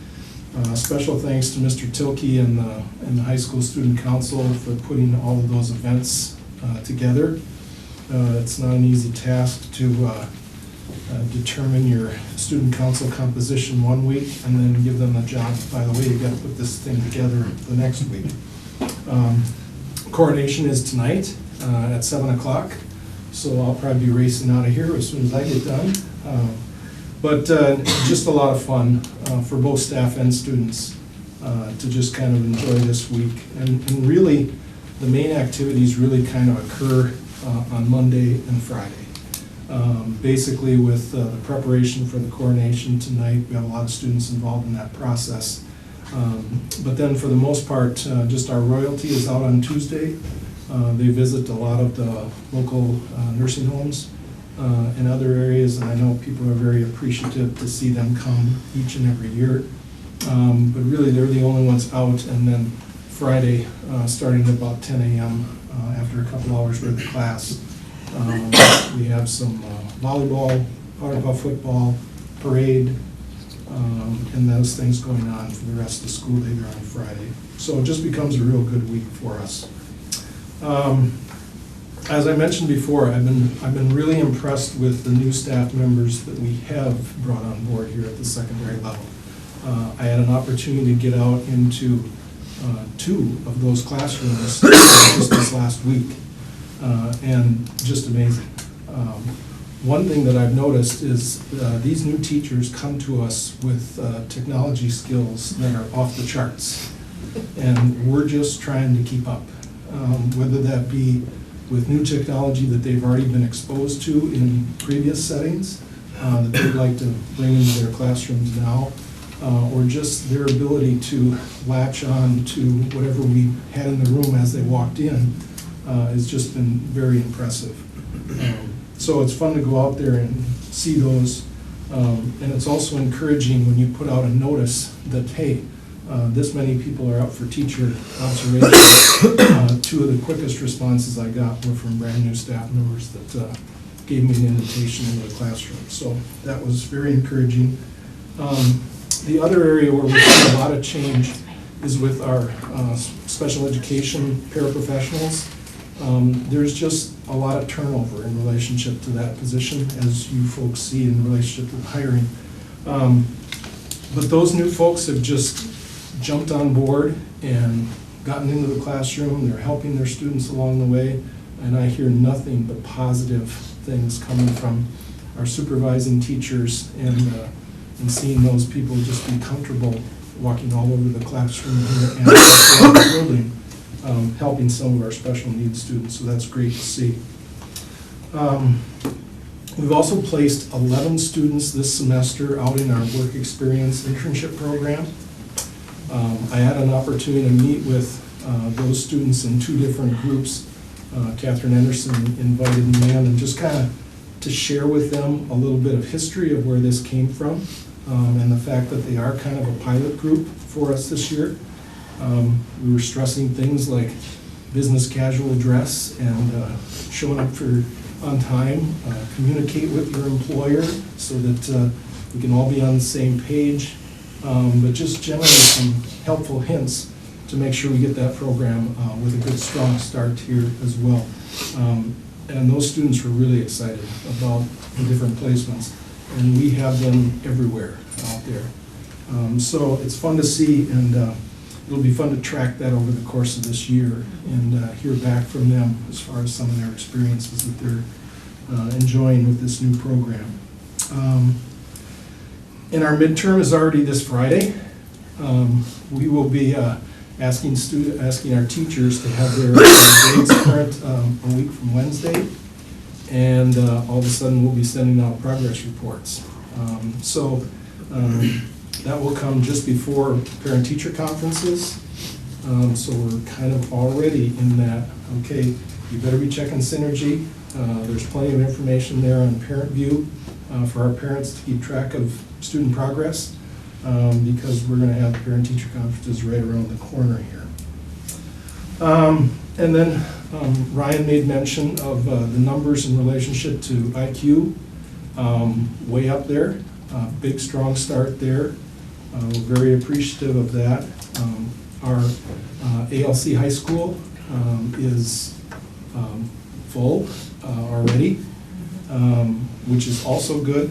Special thanks to Mr. Tilkey and the High School Student Council for putting all of those events together. It's not an easy task to determine your student council composition one week and then give them a job, by the way, you got to put this thing together the next week. Coronation is tonight at 7 o'clock, so I'll probably be racing out of here as soon as I get done. But just a lot of fun for both staff and students to just kind of enjoy this week. And really, the main activities really kind of occur on Monday and Friday. Basically with the preparation for the coronation tonight, we have a lot of students involved in that process. But then for the most part, just our royalty is out on Tuesday. They visit a lot of the local nursing homes in other areas, and I know people are very appreciative to see them come each and every year. But really, they're the only ones out, and then Friday, starting at about 10 a.m., after a couple hours worth of class, we have some volleyball, powder puff football, parade, and those things going on for the rest of the school day there on Friday. So it just becomes a real good week for us. As I mentioned before, I've been really impressed with the new staff members that we have brought on board here at the secondary level. I had an opportunity to get out into 2 of those classrooms just this last week, and just amazing. One thing that I've noticed is these new teachers come to us with technology skills that are off the charts, and we're just trying to keep up, whether that be with new technology that they've already been exposed to in previous settings that they'd like to bring into their classrooms now, or just their ability to latch on to whatever we had in the room as they walked in has just been very impressive. So it's fun to go out there and see those, and it's also encouraging when you put out a notice that, hey, this many people are out for teacher observation. 2 of the quickest responses I got were from brand new staff members that gave me an invitation into the classroom. So that was very encouraging. The other area where we see a lot of change is with our special education paraprofessionals. There's just a lot of turnover in relationship to that position, as you folks see in relationship to hiring. But those new folks have just jumped on board and gotten into the classroom. They're helping their students along the way, and I hear nothing but positive things coming from our supervising teachers, and seeing those people just be comfortable walking all over the classroom here and throughout the building, helping some of our special needs students, so that's great to see. We've also placed 11 students this semester out in our work experience internship program. I had an opportunity to meet with those students in 2 different groups. Catherine Anderson invited me in, and just kind of to share with them a little bit of history of where this came from, and the fact that they are kind of a pilot group for us this year. We were stressing things like business casual dress and showing up on time, communicate with your employer so that we can all be on the same page, but just generally some helpful hints to make sure we get that program with a good, strong start here as well. And those students were really excited about the different placements, and we have them everywhere out there. So it's fun to see, and it'll be fun to track that over the course of this year and hear back from them as far as some of their experiences that they're enjoying with this new program. And our midterm is already this Friday. We will be asking our teachers to have their grades current a week from Wednesday, and all of a sudden we'll be sending out progress reports. So that will come just before parent-teacher conferences. So we're kind of already in that, okay, you better be checking Synergy. There's plenty of information there on Parent View for our parents to keep track of student progress, because we're going to have parent-teacher conferences right around the corner here. And then Ryan made mention of the numbers in relationship to IQ, way up there. Big, strong start there. We're very appreciative of that. Our ALC High School is full already, which is also good.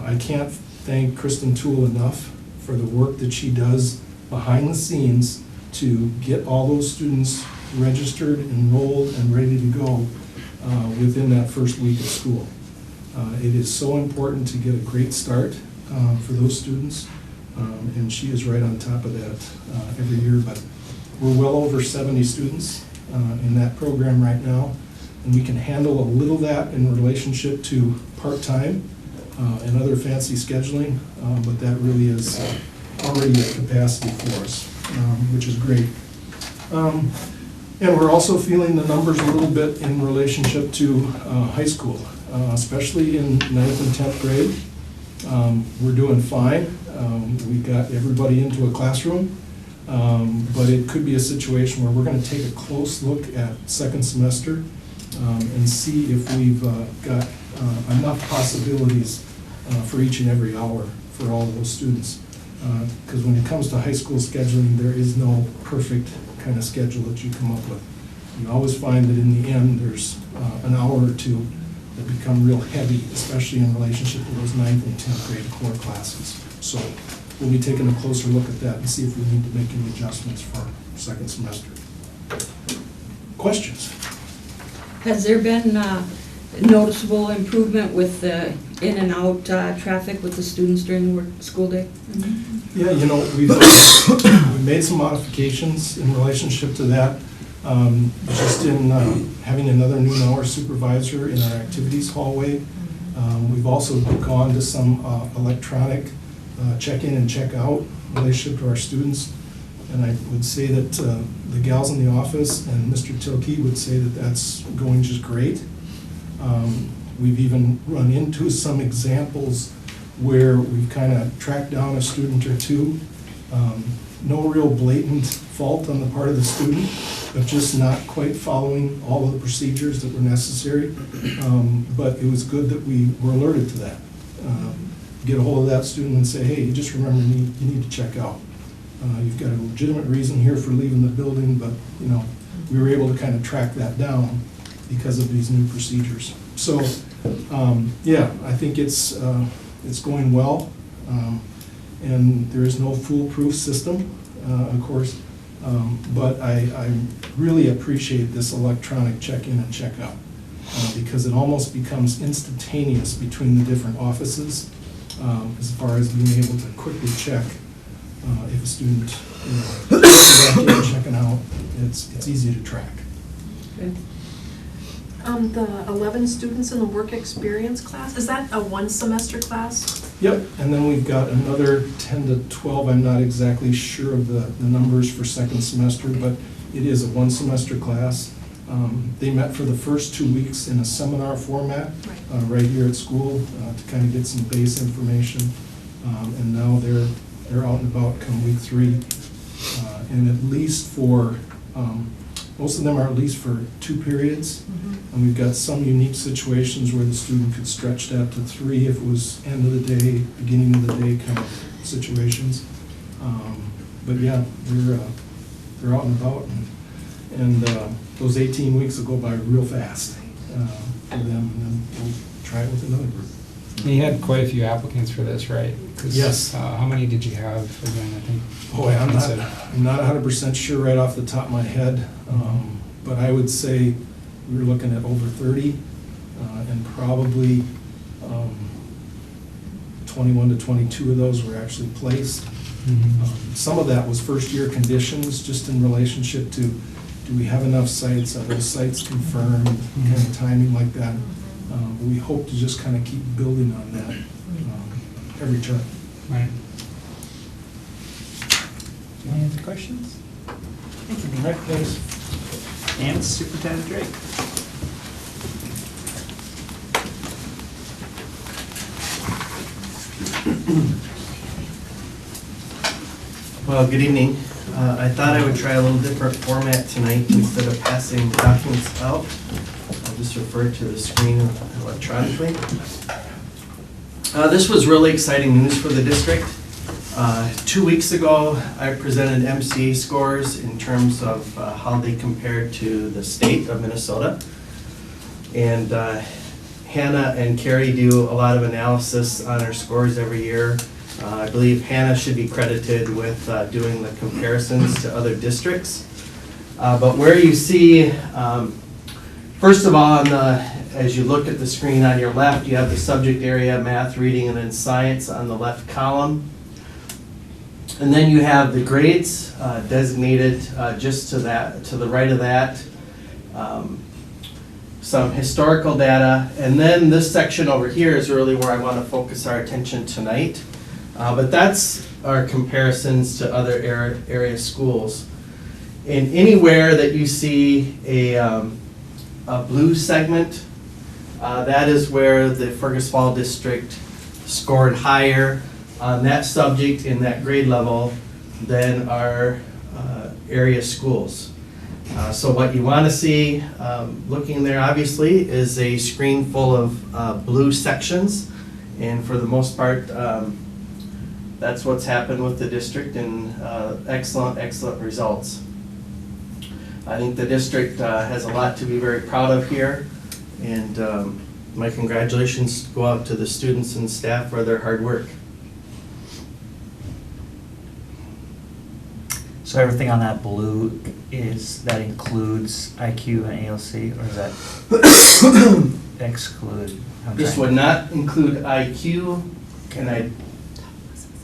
I can't thank Kristen Toole enough for the work that she does behind the scenes to get all those students registered, enrolled, and ready to go within that first week of school. It is so important to get a great start for those students, and she is right on top of that every year. But we're well over 70 students in that program right now, and we can handle a little of that in relationship to part-time and other fancy scheduling, but that really is already at capacity for us, which is great. And we're also feeling the numbers a little bit in relationship to high school, especially in 9th and 10th grade. We're doing fine. We got everybody into a classroom, but it could be a situation where we're going to take a close look at second semester and see if we've got enough possibilities for each and every hour for all of those students. Because when it comes to high school scheduling, there is no perfect kind of schedule that you come up with. You always find that in the end, there's an hour or two that become real heavy, especially in relationship to those 9th and 10th grade core classes. So we'll be taking a closer look at that and see if we need to make any adjustments for second semester. Questions? Has there been noticeable improvement with the in and out traffic with the students during the school day? Yeah, you know, we've made some modifications in relationship to that. Just in having another noon hour supervisor in our activities hallway. We've also gone to some electronic check-in and check-out relationship to our students. And I would say that the gals in the office and Mr. Tilkey would say that that's going just great. We've even run into some examples where we've kind of tracked down a student or two. No real blatant fault on the part of the student, but just not quite following all of the procedures that were necessary. But it was good that we were alerted to that. Get a hold of that student and say, hey, you just remember you need to check out. You've got a legitimate reason here for leaving the building, but you know, we were able to kind of track that down because of these new procedures. So yeah, I think it's going well. And there is no foolproof system, of course, but I really appreciate this electronic check-in and check-out because it almost becomes instantaneous between the different offices as far as being able to quickly check if a student checking in, checking out. It's easy to track. Good. The 11 students in the work experience class, is that a one semester class? Yep, and then we've got another 10 to 12, I'm not exactly sure of the numbers for second semester, but it is a one semester class. They met for the first 2 weeks in a seminar format right here at school to kind of get some base information. And now they're out and about come week 3. And at least for, most of them are at least for 2 periods. And we've got some unique situations where the student could stretch that to 3 if it was end of the day, beginning of the day kind of situations. But yeah, they're out and about, and those 18 weeks will go by real fast for them, and then we'll try it with another group. You had quite a few applicants for this, right? 'Cause, Yes. How many did you have again, I think? Boy, I'm not 100% sure right off the top of my head, but I would say we were looking at over 30, and probably 21 to 22 of those were actually placed. Some of that was first-year conditions, just in relationship to, do we have enough sites, are those sites confirmed, kind of timing like that. We hope to just kind of keep building on that every term. Right. Any other questions? Thank you, Rick. Please. And Superintendent Drake. Well, good evening. I thought I would try a little different format tonight. Instead of passing documents out, I'll just refer to the screen electronically. This was really exciting news for the district. 2 weeks ago, I presented MCA scores in terms of how they compared to the state of Minnesota. And Hannah and Carrie do a lot of analysis on our scores every year. I believe Hannah should be credited with doing the comparisons to other districts. But where you see, first of all, as you look at the screen on your left, you have the subject area, math, reading, and then science on the left column. And then you have the grades designated just to the right of that. Some historical data, and then this section over here is really where I want to focus our attention tonight. But that's our comparisons to other area schools. And anywhere that you see a blue segment, that is where the Fergus Fall District scored higher on that subject in that grade level than our area schools. So what you want to see, looking there obviously, is a screen full of blue sections. And for the most part, that's what's happened with the district, and excellent results. I think the district has a lot to be very proud of here, and my congratulations go out to the students and staff for their hard work. So everything on that blue that includes IQ and ALC, or is that exclude? This would not include IQ, and I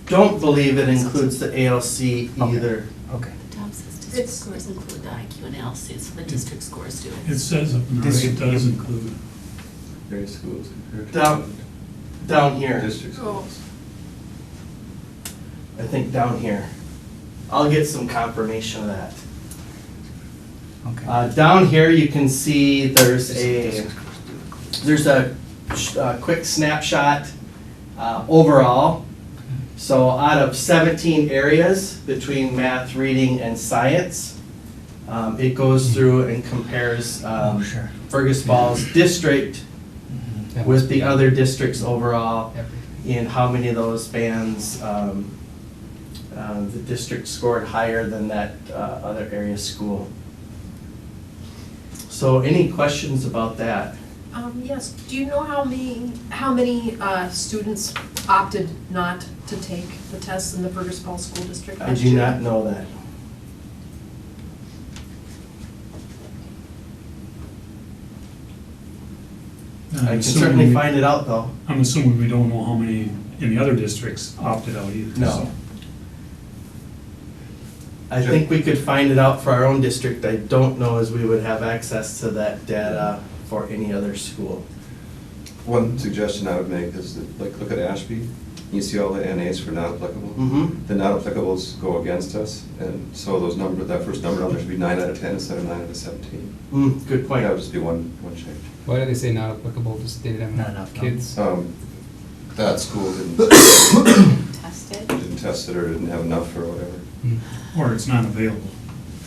don't believe it includes the ALC either. Okay. The top says district scores include the IQ and LC, so the district scores do. It says up in the right, it does include. Various schools compared to. Down here, District schools. I think down here. I'll get some confirmation of that. Okay. Down here, you can see there's a quick snapshot overall. So out of 17 areas between math, reading, and science, it goes through and compares Sure. Fergus Falls district with the other districts overall, and how many of those bands the district scored higher than that other area school. So any questions about that? Yes, do you know how many students opted not to take the tests in the Fergus Falls School District I last do year? not know that. I can certainly find it out though. I'm assuming we don't know how many in the other districts opted out either. No. so. I think we could find it out for our own district. I don't know as we would have access to that data for any other school. One suggestion I would make is that, like, look at Ashby. You see all the NAs for not applicable. Mm-hmm. The not applicables go against us, and so those numbers, that first number on there should be 9 out of 10 instead of 9 out of 17. Good point. That would just be one change. Why do they say not applicable, just they didn't Not have enough, kids? That school didn't Tested. test it or didn't have enough or whatever. Or it's not available.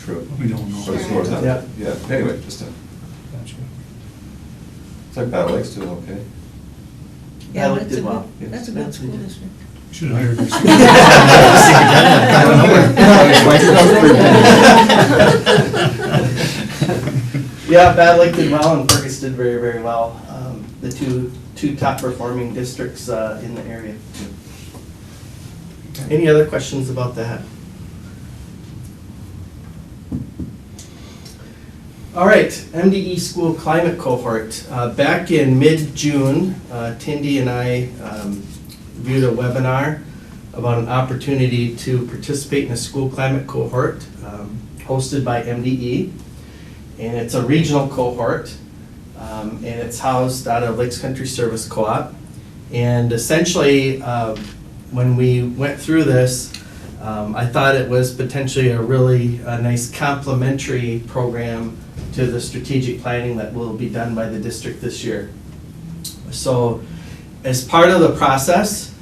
True. We don't know. Or it's more time. Yeah. Yeah, anyway, just a, Gotcha. it's like Battle Lake's doing okay. Yeah, Yeah, we that's a did well. good, that's a good school district. Should hire their Yeah, Battle Lake did well and Fergus did very, very well. The two top performing districts in the area. Any other questions about that? All right, MDE School Climate Cohort. Back in mid-June, Tindy and I viewed a webinar about an opportunity to participate in a school climate cohort hosted by MDE. And it's a regional cohort, and it's housed out of Lakes Country Service Co-op. And essentially, when we went through this, I thought it was potentially a really nice complementary program to the strategic planning that will be done by the district this year. So as part of the process,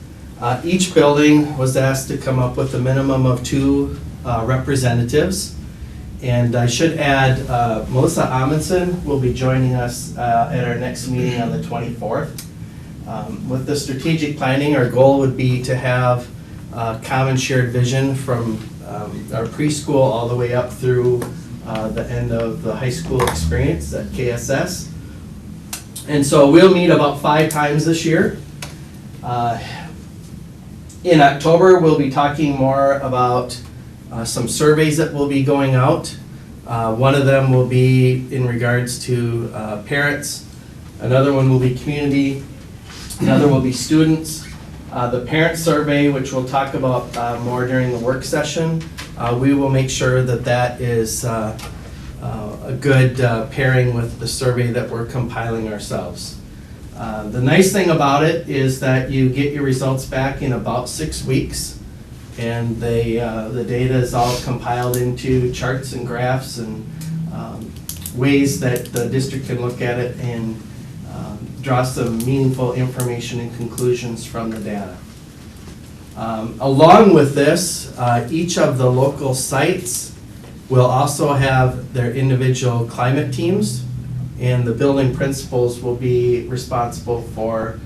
each building was asked to come up with a minimum of 2 representatives. And I should add, Melissa Amundsen will be joining us at our next meeting on the 24th. With the strategic planning, our goal would be to have common shared vision from our preschool all the way up through the end of the high school experience at KSS. And so we'll meet about 5 times this year. In October, we'll be talking more about some surveys that will be going out. One of them will be in regards to parents. Another one will be community. Another will be students. The parent survey, which we'll talk about more during the work session, we will make sure that that is a good pairing with the survey that we're compiling ourselves. The nice thing about it is that you get your results back in about 6 weeks, and the data is all compiled into charts and graphs and ways that the district can look at it and draw some meaningful information and conclusions from the data. Along with this, each of the local sites will also have their individual climate teams, and the building principals will be responsible for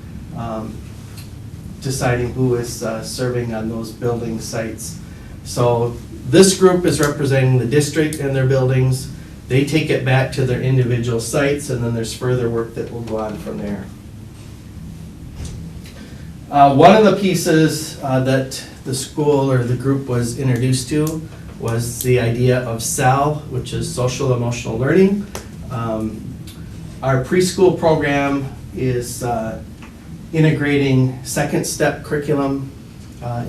deciding who is serving on those building sites. So this group is representing the district and their buildings. They take it back to their individual sites, and then there's further work that will go on from there. One of the pieces that the school or the group was introduced to was the idea of SEL, which is social emotional learning. Our preschool program is integrating second step curriculum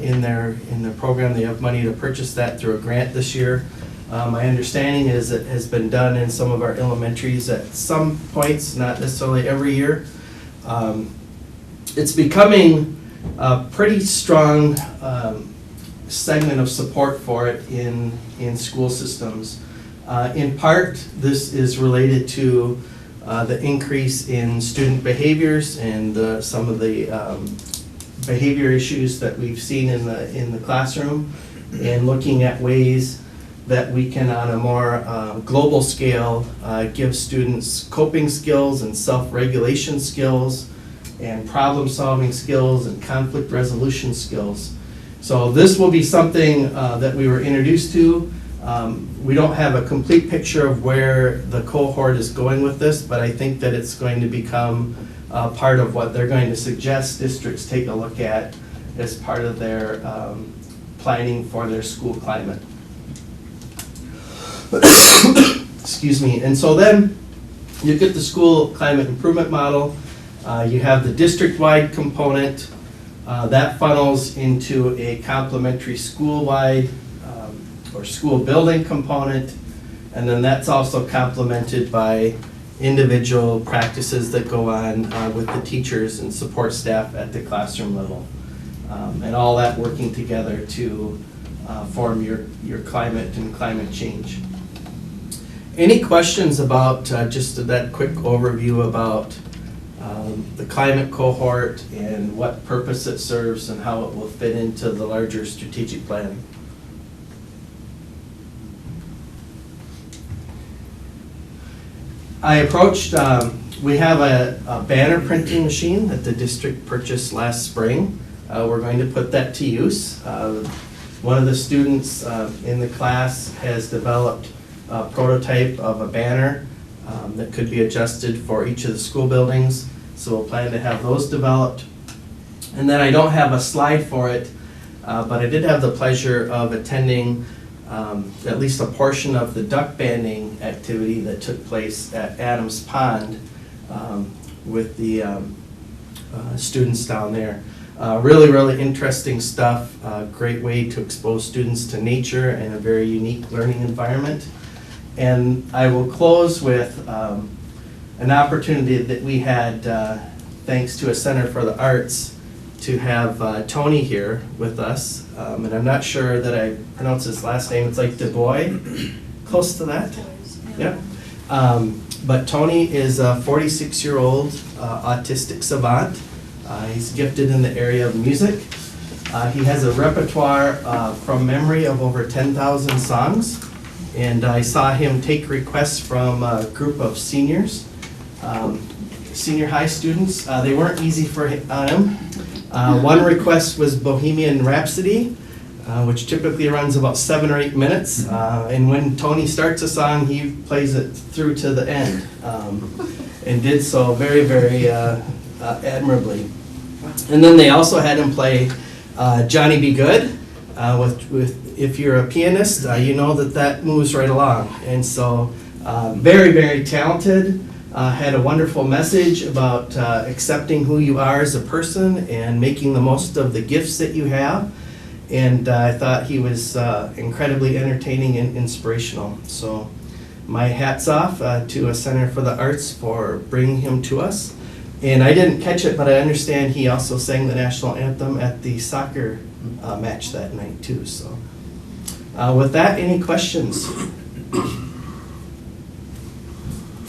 in their program. They have money to purchase that through a grant this year. My understanding is it has been done in some of our elementaries at some points, not necessarily every year. It's becoming a pretty strong segment of support for it in school systems. In part, this is related to the increase in student behaviors and some of the behavior issues that we've seen in the classroom, and looking at ways that we can, on a more global scale, give students coping skills and self-regulation skills and problem-solving skills and conflict resolution skills. So this will be something that we were introduced to. We don't have a complete picture of where the cohort is going with this, but I think that it's going to become part of what they're going to suggest districts take a look at as part of their planning for their school climate. Excuse me. And so then you get the school climate improvement model. You have the district-wide component. That funnels into a complementary school-wide or school building component, and then that's also complemented by individual practices that go on with the teachers and support staff at the classroom level, and all that working together to form your climate and climate change. Any questions about just that quick overview about the climate cohort and what purpose it serves and how it will fit into the larger strategic plan? I approached, we have a banner printing machine that the district purchased last spring. We're going to put that to use. One of the students in the class has developed a prototype of a banner that could be adjusted for each of the school buildings. So we'll plan to have those developed. And then I don't have a slide for it, but I did have the pleasure of attending at least a portion of the duck banding activity that took place at Adams Pond with the students down there. Really, really interesting stuff. Great way to expose students to nature and a very unique learning environment. And I will close with an opportunity that we had, thanks to a Center for the Arts, to have Tony here with us. And I'm not sure that I pronounce his last name. It's like Du Bois, close to that. Yeah. But Tony is a 46-year-old autistic savant. He's gifted in the area of music. He has a repertoire from memory of over 10,000 songs. And I saw him take requests from a group of seniors, senior high students. They weren't easy on him. One request was Bohemian Rhapsody, which typically runs about 7 or 8 minutes. And when Tony starts a song, he plays it through to the end, and did so very, very admirably. And then they also had him play Johnny Be Good. If you're a pianist, you know that moves right along. And so very, very talented. Had a wonderful message about accepting who you are as a person and making the most of the gifts that you have. And I thought he was incredibly entertaining and inspirational. So my hat's off to a Center for the Arts for bringing him to us. And I didn't catch it, but I understand he also sang the national anthem at the soccer match that night too. So with that, any questions?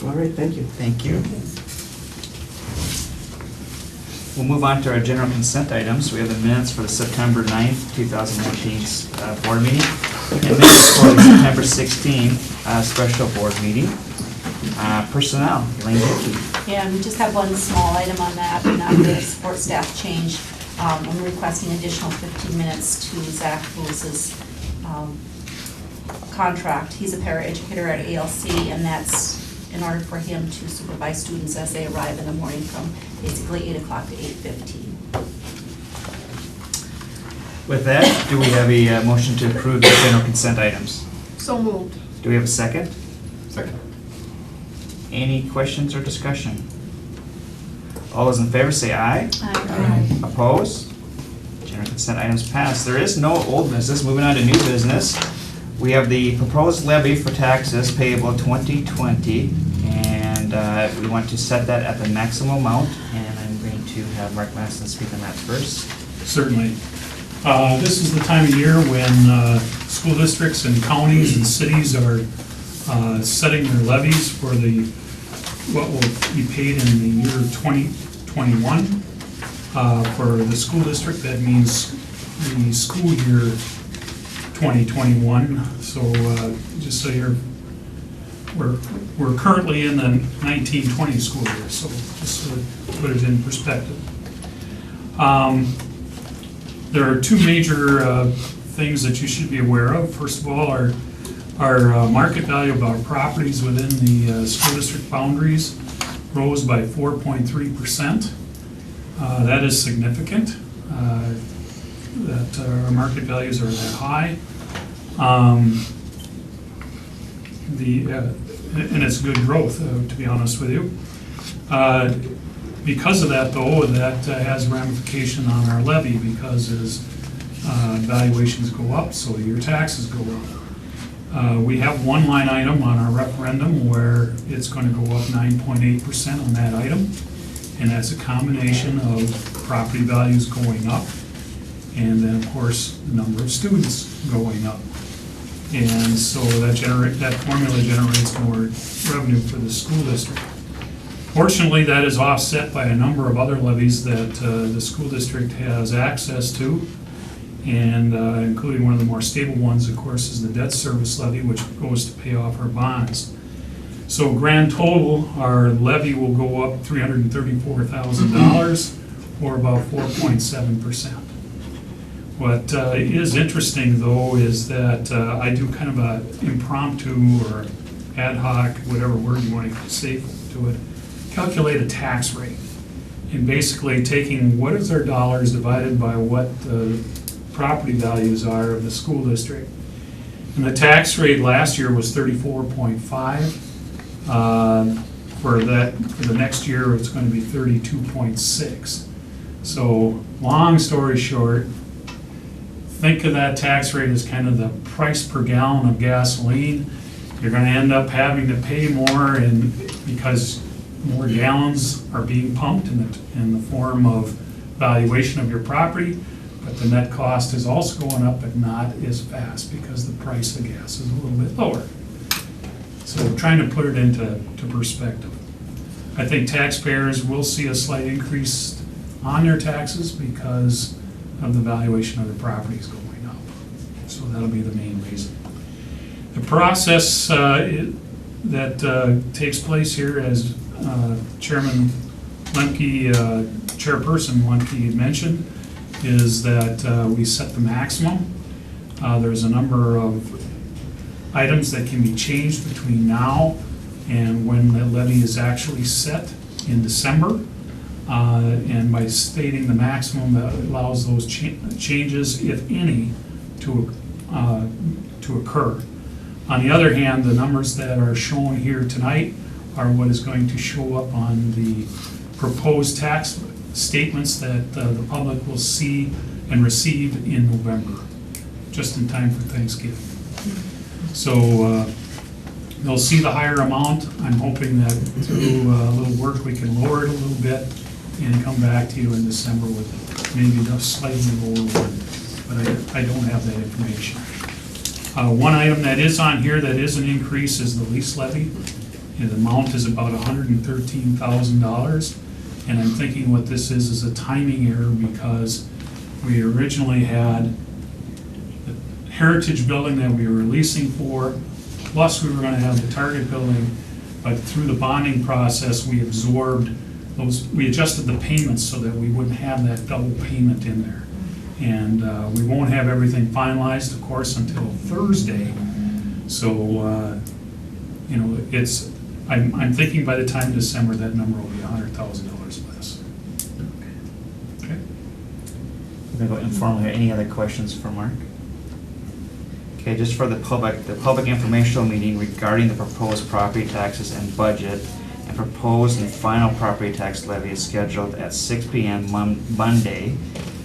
All right, thank you. Thank you. We'll move on to our general consent items. We have the minutes for the September 9th, 2019 board meeting, and minutes for the September 16th special board meeting. Personnel, Elaine Dickey. Yeah, we just have one small item on that, and on the support staff change. I'm requesting additional 15 minutes to Zach Lewis's contract. He's a paraeducator at ALC, and that's in order for him to supervise students as they arrive in the morning from basically 8 o'clock to 8:15. With that, do we have a motion to approve the general consent items? So moved. Do we have a second? Second. Any questions or discussion? All those in favor say aye. Aye. Opposed? General consent items passed. There is no old business. Moving on to new business. We have the proposed levy for taxes payable 2020, and we want to set that at the maximum amount, and I'm going to have Mark Maston speak on that first. Certainly. This is the time of year when school districts and counties and cities are setting their levies for what will be paid in the year 2021. For the school district, that means the school year 2021. So just so we're currently in the 1920 school year, so just to put it in perspective. There are two major things that you should be aware of. First of all, our market value of our properties within the school district boundaries rose by 4.3%. That is significant, that our market values are that high. And it's good growth, to be honest with you. Because of that, though, that has ramification on our levy, because as valuations go up, so your taxes go up. We have one line item on our referendum where it's going to go up 9.8% on that item, and that's a combination of property values going up, and then, of course, the number of students going up. And so that formula generates more revenue for the school district. Fortunately, that is offset by a number of other levies that the school district has access to, and including one of the more stable ones, of course, is the debt service levy, which goes to pay off our bonds. So grand total, our levy will go up $334,000, or about 4.7%. What is interesting, though, is that I do kind of a impromptu or ad hoc, whatever word you want to say to it, calculate a tax rate. And basically taking what is our dollars divided by what the property values are of the school district. And the tax rate last year was 34.5. For the next year, it's going to be 32.6. So long story short, think of that tax rate as kind of the price per gallon of gasoline. You're going to end up having to pay more because more gallons are being pumped in the form of valuation of your property, but the net cost is also going up, but not as fast because the price of gas is a little bit lower. So trying to put it into perspective. I think taxpayers will see a slight increase on their taxes because of the valuation of their properties going up. So that'll be the main reason. The process that takes place here, as Chairman Lemke, Chairperson Lemke mentioned, is that we set the maximum. There's a number of items that can be changed between now and when the levy is actually set in December. And by stating the maximum, that allows those changes, if any, to occur. On the other hand, the numbers that are shown here tonight are what is going to show up on the proposed tax statements that the public will see and receive in November, just in time for Thanksgiving. So they'll see the higher amount. I'm hoping that through a little work we can lower it a little bit and come back to you in December with maybe a slightly lower one, but I don't have that information. One item that is on here that is an increase is the lease levy. And the amount is about $113,000. And I'm thinking what this is a timing error because we originally had the Heritage Building that we were leasing for, plus we were gonna have the Target Building, but through the bonding process, we absorbed those, we adjusted the payments so that we wouldn't have that double payment in there. And we won't have everything finalized, of course, until Thursday. So, you know, it's, I'm thinking by the time of December, that number will be $100,000 less. Okay? We're gonna go informal here. Any other questions for Mark? Okay, just for the public informational meeting regarding the proposed property taxes and budget and proposed and final property tax levy is scheduled at 6 p.m. Monday,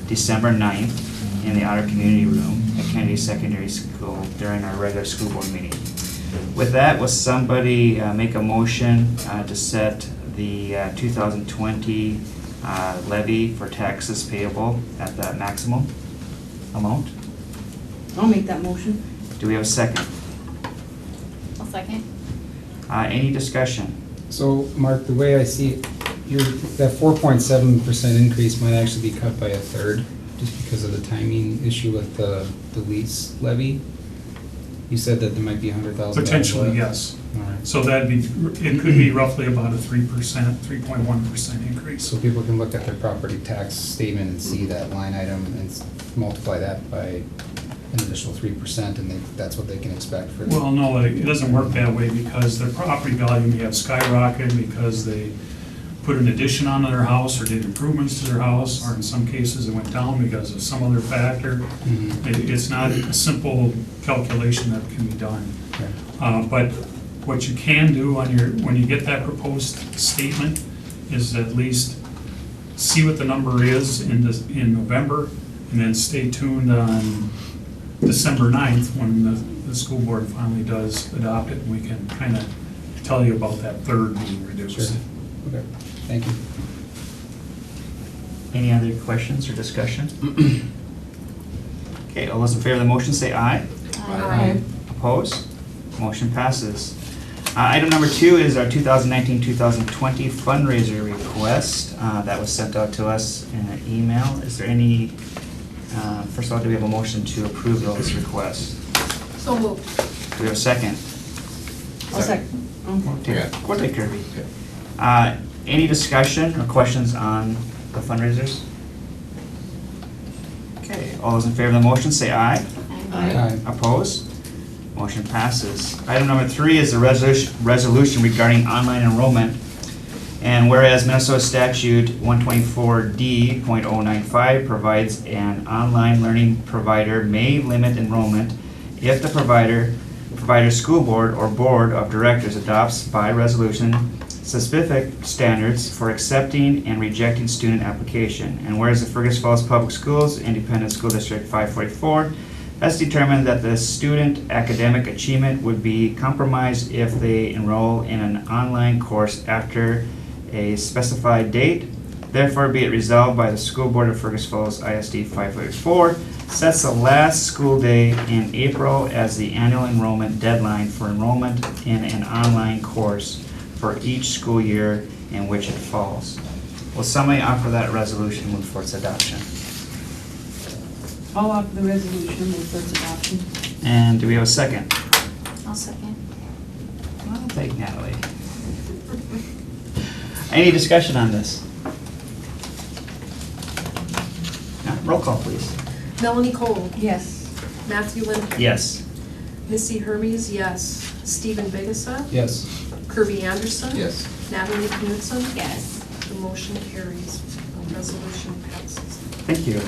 December 9th in the Otter Community Room at Kennedy Secondary School during our regular school board meeting. With that, will somebody make a motion to set the 2020 levy for taxes payable at the maximum amount? I'll make that motion. Do we have a second? I'll second. Any discussion? So, Mark, the way I see it, that 4.7% increase might actually be cut by a third, just because of the timing issue with the lease levy. You said that there might be $100,000. Potentially, left. yes. All right. So that'd be, it could be roughly about a 3.1% increase. So people can look at their property tax statement and see that line item and multiply that by an additional 3%, and that's what they can expect for. Well, no, it doesn't work that way because their property value may have skyrocketed because they put an addition on their house or did improvements to their house, or in some cases it went down because of some other factor. Mhm. It's not a simple calculation that can be done. Okay. But what you can do on when you get that proposed statement is at least see what the number is in November, and then stay tuned on December 9th when the school board finally does adopt it, and we can kind of tell you about that third being reduced. Sure. Okay, thank you. Any other questions or discussion? Okay, all those in favor of the motion say aye. Aye. Opposed? Motion passes. Item number 2 is our 2019-2020 fundraiser request that was sent out to us in an email. Is there any, first of all, do we have a motion to approve those requests? So moved. Do we have a second? I'll second. Okay. Go ahead, Kirby. Any discussion or questions on the fundraisers? Okay, all those in favor of the motion say aye. Aye. Opposed? Motion passes. Item number 3 is a resolution regarding online enrollment. And whereas Minnesota Statute 124D.095 provides an online learning provider may limit enrollment if the provider's school board or board of directors adopts by resolution specific standards for accepting and rejecting student application. And whereas the Fergus Falls Public Schools Independent School District 544 has determined that the student academic achievement would be compromised if they enroll in an online course after a specified date. Therefore, be it resolved by the School Board of Fergus Falls ISD 544 sets the last school day in April as the annual enrollment deadline for enrollment in an online course for each school year in which it falls. Will somebody offer that resolution and move for its adoption? I'll offer the resolution, move for its adoption. And do we have a second? I'll second. I'll take Natalie. Any discussion on this? No? Roll call, please. Melanie Cole. Yes. Matthew Linder. Yes. Missy Hermes, yes. Stephen Vigasa. Yes. Kirby Anderson. Yes. Natalie Knudsen. Yes. The motion carries. The resolution passes. Thank you.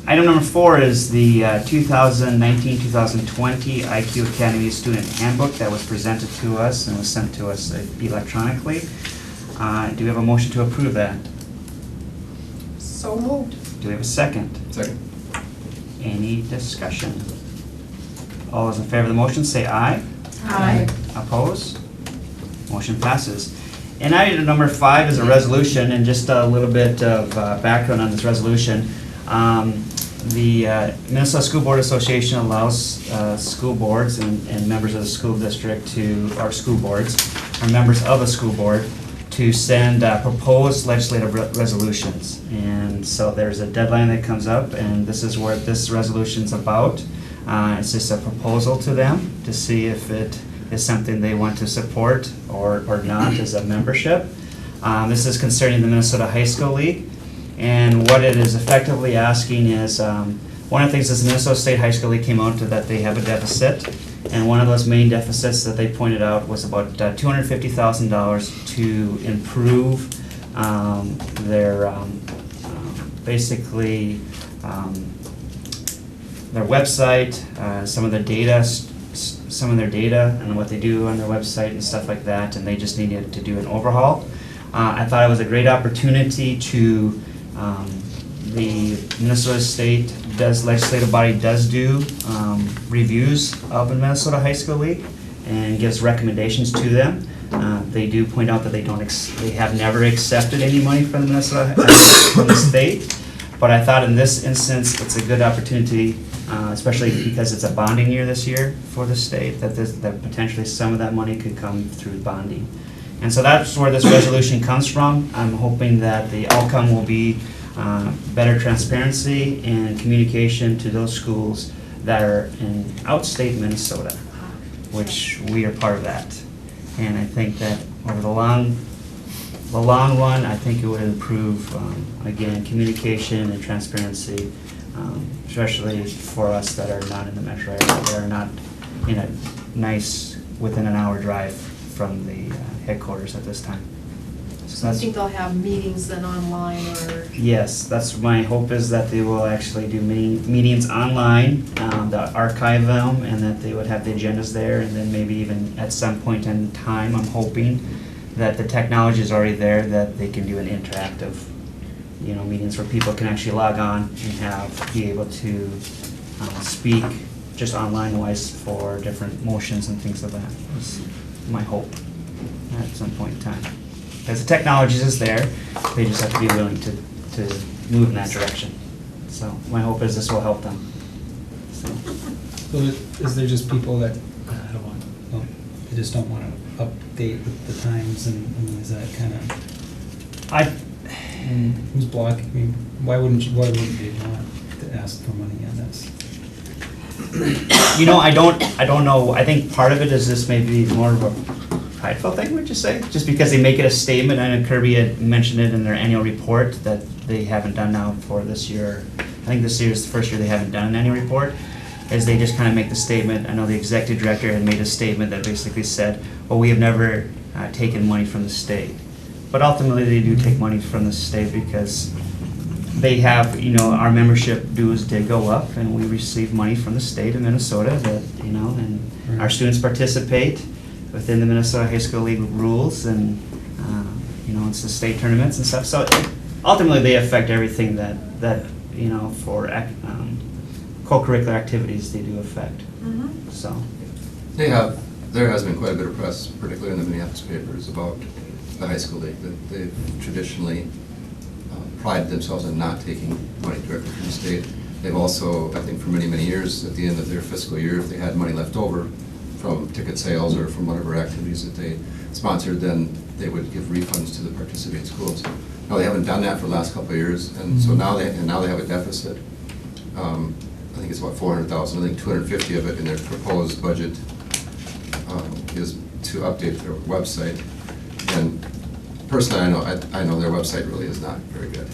Item number 4 is the 2019-2020 IQ Academy Student Handbook that was presented to us and was sent to us electronically. Do we have a motion to approve that? So moved. Do we have a second? Second. Any discussion? All those in favor of the motion say aye. Aye. Opposed? Motion passes. And item number 5 is a resolution, and just a little bit of background on this resolution. The Minnesota School Board Association allows school boards and members of the school district to, or school boards, or members of a school board to send proposed legislative resolutions. And so there's a deadline that comes up, and this is what this resolution's about. It's just a proposal to them to see if it is something they want to support or not as a membership. This is concerning the Minnesota High School League. And what it is effectively asking is, one of the things is the Minnesota State High School League came out to that they have a deficit. And one of those main deficits that they pointed out was about $250,000 to improve their, basically, their website, some of their data and what they do on their website and stuff like that, and they just needed to do an overhaul. I thought it was a great opportunity to, the Minnesota State legislative body does do reviews of the Minnesota High School League and gives recommendations to them. They do point out that they have never accepted any money from the Minnesota from the state. But I thought in this instance, it's a good opportunity, especially because it's a bonding year this year for the state, that potentially some of that money could come through bonding. And so that's where this resolution comes from. I'm hoping that the outcome will be better transparency and communication to those schools that are in outstate Minnesota, which we are part of that. And I think that over the long run, I think it would improve, again, communication and transparency, especially for us that are not in the metro area, that are not in a nice, within an hour drive from the headquarters at this time. So I think they'll have meetings then online or? Yes, that's my hope, is that they will actually do meetings online, they'll archive them, and that they would have the agendas there, and then maybe even at some point in time, I'm hoping that the technology is already there, that they can do an interactive, meetings where people can actually log on and be able to speak just online wise for different motions and things of that. Is my hope at some point in time. Because the technology is there, they just have to be willing to move in that direction. So my hope is this will help them. So Is there just people that, they just don't want to update with the times, and is that kind of, who's blocking, why wouldn't they want to ask for money on this? I don't know. I think part of it is this may be more of a prideful thing, would you say? Just because they make it a statement. I know Kirby had mentioned it in their annual report that they haven't done now for this year. I think this year is the first year they haven't done an annual report, is they just kind of make the statement. I know the executive director had made a statement that basically said, well, we have never taken money from the state. But ultimately they do take money from the state because they have, our membership dues did go up, and we receive money from the state of Minnesota that, and our students participate within the Minnesota High School League rules, and, it's the state tournaments and stuff. So ultimately they affect everything that for co-curricular activities they do affect. Mm-hmm. So. There has been quite a bit of press, particularly in the Minneapolis papers, about the high school league, that they've traditionally prided themselves on not taking money directly from the state. They've also, I think for many, many years, at the end of their fiscal year, if they had money left over from ticket sales or from whatever activities that they sponsored, then they would give refunds to the participating schools. Now, they haven't done that for the last couple of years, and so now they have a deficit. I think it's about $400,000. I think 250 of it in their proposed budget is to update their website. And personally, I know their website really is not very good.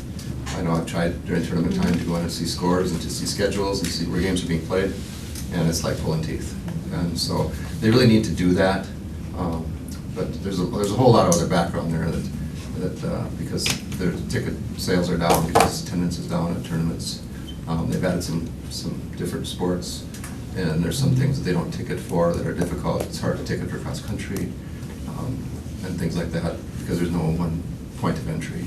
I know I've tried during tournament time to go in and see scores and to see schedules and see where games are being played, and it's like pulling teeth. And so they really need to do that. But there's a whole lot of other background there that because their ticket sales are down because attendance is down at tournaments. They've added some different sports, and there's some things that they don't ticket for that are difficult. It's hard to ticket for cross country and things like that because there's no one point of entry.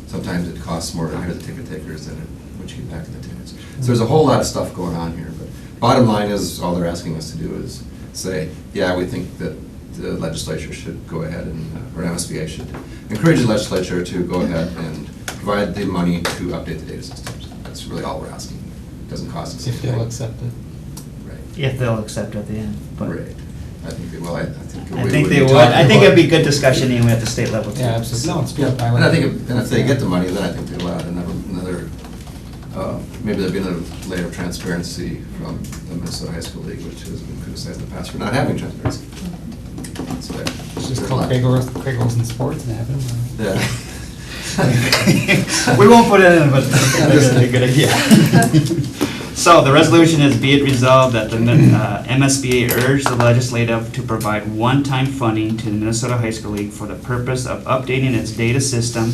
Sometimes it costs more to hire the ticket takers than what you get back to the tickets. So there's a whole lot of stuff going on here. But bottom line is, all they're asking us to do is say, yeah, we think that the legislature should go ahead and, or MSBA should encourage the legislature to go ahead and provide the money to update the data systems. That's really all we're asking. It doesn't cost us anything. If they'll accept it. Right. If they'll accept at the end. But Right. I think they will, I think. I think they would. I think it'd be good discussion anyway at the state level too. Yeah, absolutely. No, it's Yeah, good. and I think, and if they get the money, then I think they'll add another, maybe there'll be another layer of transparency from the Minnesota High School League, which has been criticized in the past for not having transparency. It's there. It's just called Craig Olsen Sports and have him. Yeah. We won't put it in, but that's a good idea. So the resolution is, be it resolved that the MSBA urge the legislative to provide one-time funding to the Minnesota High School League for the purpose of updating its data system,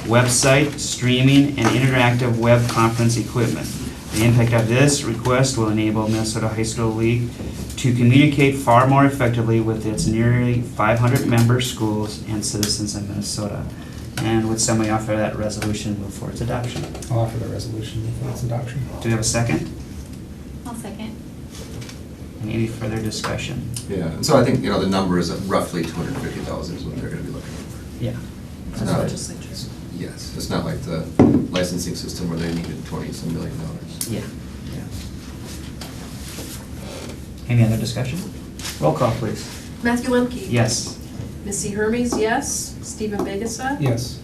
website, streaming, and interactive web conference equipment. The impact of this request will enable Minnesota High School League to communicate far more effectively with its nearly 500 member schools and citizens in Minnesota. And would somebody offer that resolution move for its adoption? I'll offer the resolution for its adoption. Do we have a second? I'll second. Any further discussion? Yeah, and so I think, the number is roughly 250,000 is what they're gonna be looking for. Yeah. It's not- Legislatures. Yes, it's not like the licensing system where they needed $20-some million. Yeah. Any other discussion? Roll call, please. Matthew Lemke. Yes. Missy Hermes, yes. Stephen Biggessa. Yes.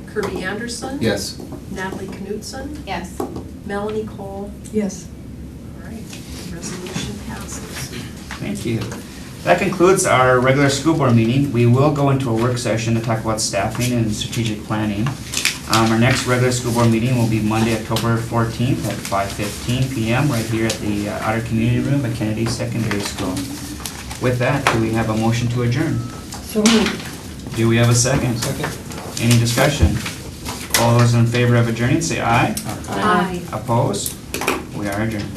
Kirby Anderson. Yes. Natalie Knutson. Yes. Melanie Cole. Yes. All right, resolution passes. Thank you. That concludes our regular school board meeting. We will go into a work session to talk about staffing and strategic planning. Our next regular school board meeting will be Monday, October 14th at 5:15 PM right here at the Outer Community Room at Kennedy Secondary School. With that, do we have a motion to adjourn? So moved. Do we have a second? Second. Any discussion? All those in favor of adjourning, say aye. Aye. Opposed? We are adjourned.